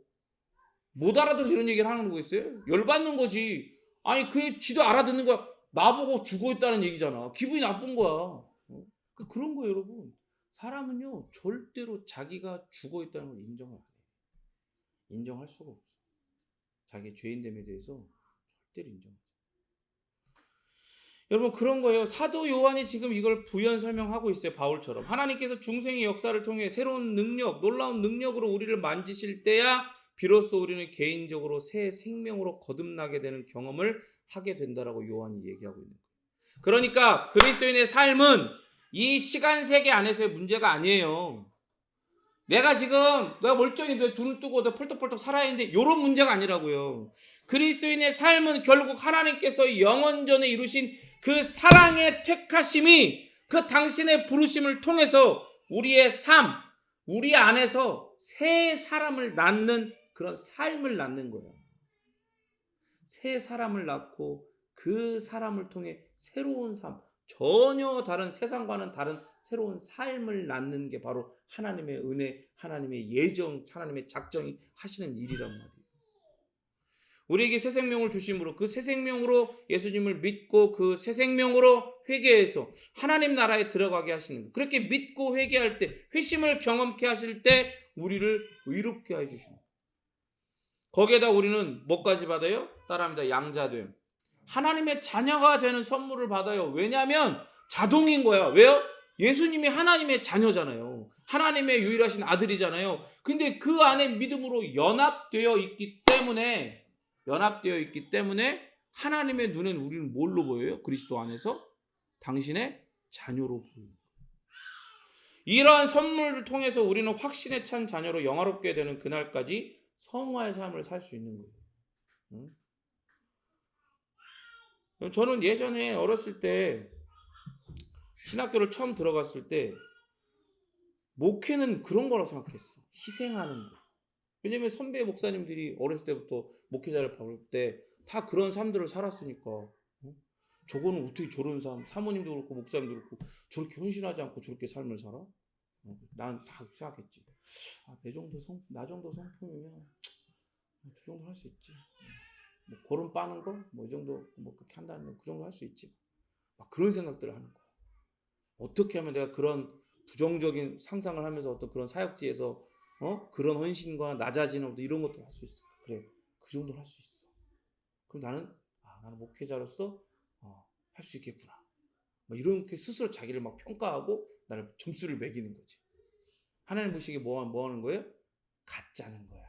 Speaker 1: 못 알아들어서 이런 얘기를 하는 거겠어요? 열받는 거지. 아니 그래 지도 알아듣는 거야. 나보고 죽어있다는 얘기잖아. 기분이 나쁜 거야. 그런 거예요 여러분. 사람은요 절대로 자기가 죽어있다는 걸 인정할 수가 없어. 자기의 죄인됨에 대해서 절대로 인정하지. 여러분 그런 거예요. 사도 요한이 지금 이걸 부연 설명하고 있어요. 바울처럼. 하나님께서 중생의 역사를 통해 새로운 능력, 놀라운 능력으로 우리를 만지실 때야 비로소 우리는 개인적으로 새 생명으로 거듭나게 되는 경험을 하게 된다라고 요한이 얘기하고 있는 거예요. 그러니까 그리스도인의 삶은 이 시간 세계 안에서의 문제가 아니에요. 내가 멀쩡히 눈을 뜨고 펄떡펄떡 살아야 하는데 이런 문제가 아니라고요. 그리스도인의 삶은 결국 하나님께서 영원전에 이루신 그 사랑의 택하심이 그 당신의 부르심을 통해서 우리의 삶, 우리 안에서 새 사람을 낳는 그런 삶을 낳는 거예요. 새 사람을 낳고 그 사람을 통해 새로운 삶, 전혀 다른 세상과는 다른 새로운 삶을 낳는 게 바로 하나님의 은혜, 하나님의 예정, 하나님의 작정이 하시는 일이란 말이에요. 우리에게 새 생명을 주심으로 그 새 생명으로 예수님을 믿고 그 새 생명으로 회개해서 하나님 나라에 들어가게 하시는 거예요. 그렇게 믿고 회개할 때 회심을 경험케 하실 때 우리를 의롭게 해주시는 거예요. 거기에다 우리는 뭐까지 받아요? 따라합니다. 양자됨. 하나님의 자녀가 되는 선물을 받아요. 왜냐하면 자동인 거야. 왜요? 예수님이 하나님의 자녀잖아요. 하나님의 유일하신 아들이잖아요. 근데 그 안에 믿음으로 연합되어 있기 때문에 하나님의 눈엔 우리는 뭘로 보여요? 그리스도 안에서 당신의 자녀로 보여요. 이러한 선물을 통해서 우리는 확신에 찬 자녀로 영화롭게 되는 그날까지 성화의 삶을 살 수 있는 거예요. 저는 예전에 어렸을 때 신학교를 처음 들어갔을 때 목회는 그런 거라고 생각했어. 희생하는 거. 왜냐면 선배 목사님들이 어렸을 때부터 목회자를 받을 때 다 그런 삶들을 살았으니까 저거는 어떻게 저런 삶, 사모님도 그렇고 목사님도 그렇고 저렇게 헌신하지 않고 저렇게 삶을 살아? 난 다 생각했지. 나 정도 성품이면 저 정도 할 수 있지. 뭐 걸음 빠는 거, 뭐 이 정도 뭐 그렇게 한다는 거, 그 정도 할 수 있지. 막 그런 생각들을 하는 거야. 어떻게 하면 내가 그런 부정적인 상상을 하면서 어떤 그런 사역지에서 그런 헌신과 낮아지는 이런 것도 할 수 있어. 그래, 그 정도 할 수 있어. 그럼 나는 목회자로서 할 수 있겠구나. 뭐 이렇게 스스로 자기를 막 평가하고 나를 점수를 매기는 거지. 하나님 보시기에 뭐 하는 거예요? 가짜는 거야.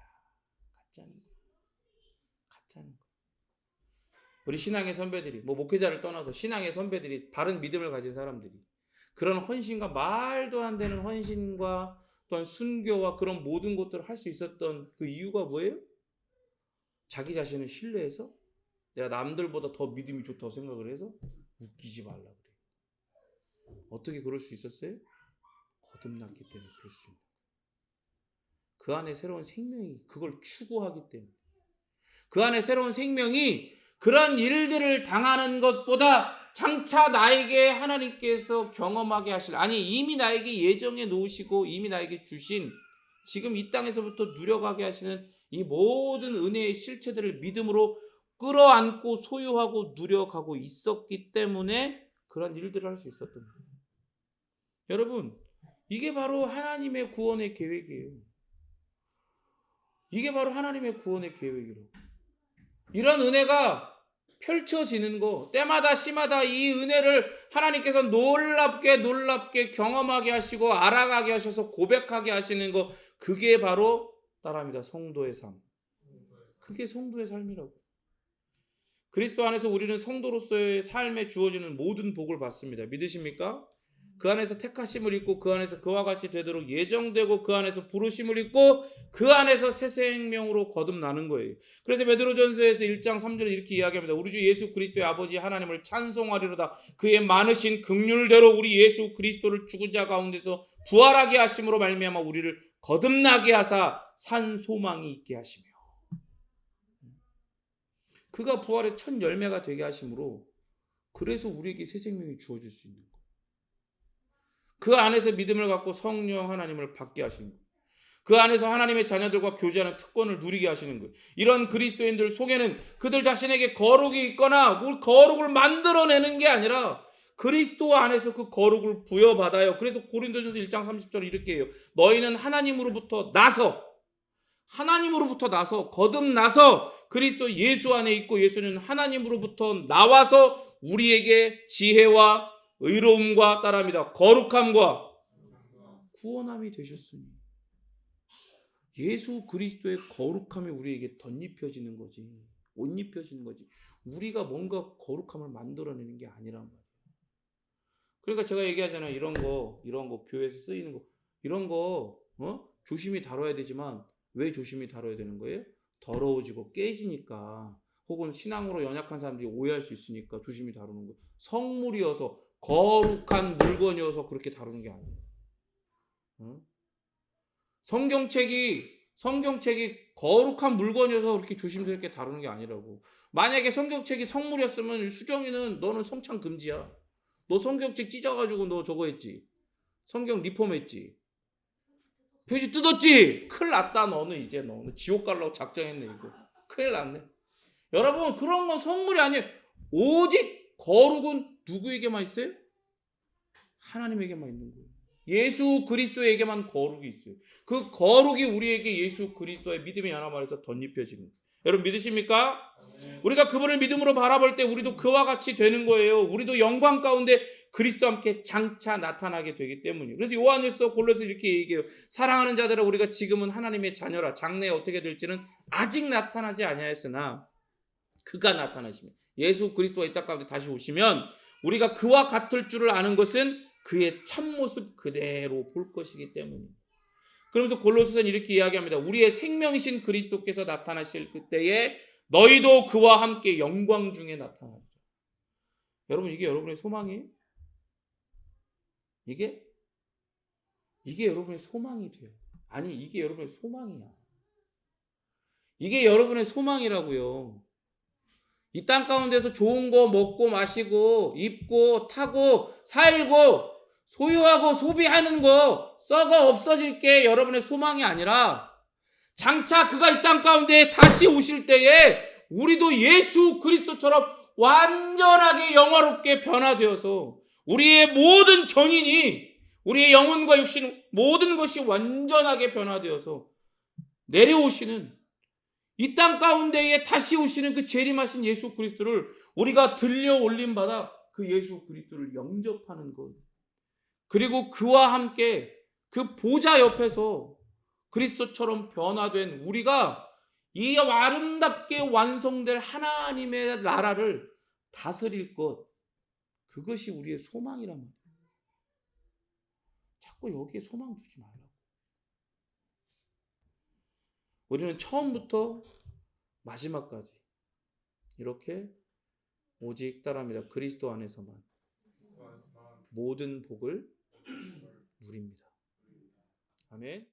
Speaker 1: 가짜는 거야. 우리 신앙의 선배들이, 뭐 목회자를 떠나서 신앙의 선배들이, 바른 믿음을 가진 사람들이 그런 헌신과 말도 안 되는 헌신과 또한 순교와 그런 모든 것들을 할 수 있었던 그 이유가 뭐예요? 자기 자신을 신뢰해서 내가 남들보다 더 믿음이 좋다고 생각을 해서 웃기지 말라 그래. 어떻게 그럴 수 있었어요? 거듭났기 때문에 그럴 수 있는 거예요. 그 안에 새로운 생명이 그걸 추구하기 때문에. 그 안에 새로운 생명이 그런 일들을 당하는 것보다 장차 나에게 하나님께서 경험하게 하실, 아니 이미 나에게 예정해 놓으시고 이미 나에게 주신, 지금 이 땅에서부터 누려가게 하시는 이 모든 은혜의 실체들을 믿음으로 끌어안고 소유하고 누려가고 있었기 때문에 그런 일들을 할 수 있었던 거예요. 여러분, 이게 바로 하나님의 구원의 계획이에요. 이게 바로 하나님의 구원의 계획이라고. 이런 은혜가 펼쳐지는 거, 때마다 시마다 이 은혜를 하나님께서 놀랍게 경험하게 하시고 알아가게 하셔서 고백하게 하시는 거, 그게 바로 따라합니다. 성도의 삶. 그게 성도의 삶이라고. 그리스도 안에서 우리는 성도로서의 삶에 주어지는 모든 복을 받습니다. 믿으십니까? 그 안에서 택하심을 입고 그 안에서 그와 같이 되도록 예정되고 그 안에서 부르심을 입고 그 안에서 새 생명으로 거듭나는 거예요. 그래서 베드로전서에서 1장 3절에 이렇게 이야기합니다. 우리 주 예수 그리스도의 아버지 하나님을 찬송하리로다. 그의 많으신 긍휼대로 우리 예수 그리스도를 죽은 자 가운데서 부활하게 하심으로 말미암아 우리를 거듭나게 하사 산 소망이 있게 하시며 그가 부활의 첫 열매가 되게 하심으로 그래서 우리에게 새 생명이 주어질 수 있는 거예요. 그 안에서 믿음을 갖고 성령 하나님을 받게 하시는 거예요. 그 안에서 하나님의 자녀들과 교제하는 특권을 누리게 하시는 거예요. 이런 그리스도인들 속에는 그들 자신에게 거룩이 있거나 거룩을 만들어내는 게 아니라 그리스도 안에서 그 거룩을 부여받아요. 그래서 고린도전서 1장 30절에 이렇게 해요. 너희는 하나님으로부터 나서 거듭나서 그리스도 예수 안에 있고 예수는 하나님으로부터 나와서 우리에게 지혜와 의로움과 따릅니다. 거룩함과 구원함이 되셨으니 예수 그리스도의 거룩함이 우리에게 덧입혀지는 거지. 옷 입혀지는 거지. 우리가 뭔가 거룩함을 만들어내는 게 아니란 말이에요. 그러니까 제가 얘기하잖아요. 이런 거 교회에서 쓰이는 거 이런 거 조심히 다뤄야 되지만 왜 조심히 다뤄야 되는 거예요? 더러워지고 깨지니까 혹은 신앙으로 연약한 사람들이 오해할 수 있으니까 조심히 다루는 거예요. 성물이어서 거룩한 물건이어서 그렇게 다루는 게 아니에요. 성경책이 거룩한 물건이어서 그렇게 조심스럽게 다루는 게 아니라고. 만약에 성경책이 성물이었으면 수정이는 너는 성찬 금지야. 너 성경책 찢어가지고 너 저거 했지. 성경 리폼했지. 표지 뜯었지. 큰일 났다. 너는 지옥 가려고 작정했네 이거. 큰일 났네. 여러분 그런 건 성물이 아니에요. 오직 거룩은 누구에게만 있어요? 하나님에게만 있는 거예요. 예수 그리스도에게만 거룩이 있어요. 그 거룩이 우리에게 예수 그리스도의 믿음의 하나만 해서 덧입혀지는 거예요. 여러분 믿으십니까? 우리가 그분을 믿음으로 바라볼 때 우리도 그와 같이 되는 거예요. 우리도 영광 가운데 그리스도와 함께 장차 나타나게 되기 때문이에요. 그래서 요한일서 골로새 이렇게 얘기해요. 사랑하는 자들아 우리가 지금은 하나님의 자녀라. 장래에 어떻게 될지는 아직 나타나지 아니하였으나 그가 나타나시면 예수 그리스도가 이 땅 가운데 다시 오시면 우리가 그와 같을 줄을 아는 것은 그의 참모습 그대로 볼 것이기 때문입니다. 그러면서 골로새서는 이렇게 이야기합니다. 우리의 생명이신 그리스도께서 나타나실 그때에 너희도 그와 함께 영광 중에 나타나리라. 여러분 이게 여러분의 소망이에요? 이게 여러분의 소망이 돼요. 아니 이게 여러분의 소망이야. 이게 여러분의 소망이라고요. 이 땅 가운데서 좋은 거 먹고 마시고 입고 타고 살고 소유하고 소비하는 거 썩어 없어질 게 여러분의 소망이 아니라 장차 그가 이 땅 가운데 다시 오실 때에 우리도 예수 그리스도처럼 완전하게 영화롭게 변화되어서 우리의 모든 정인이 우리의 영혼과 육신 모든 것이 완전하게 변화되어서 내려오시는 이 땅 가운데에 다시 오시는 그 재림하신 예수 그리스도를 우리가 들려 올림 받아 그 예수 그리스도를 영접하는 것. 그리고 그와 함께 그 보좌 옆에서 그리스도처럼 변화된 우리가 이 아름답게 완성될 하나님의 나라를 다스릴 것. 그것이 우리의 소망이란 말이에요. 자꾸 여기에 소망 두지 말라고. 우리는 처음부터 마지막까지 이렇게 오직 따라합니다. 그리스도 안에서만 모든 복을 누립니다. 아멘.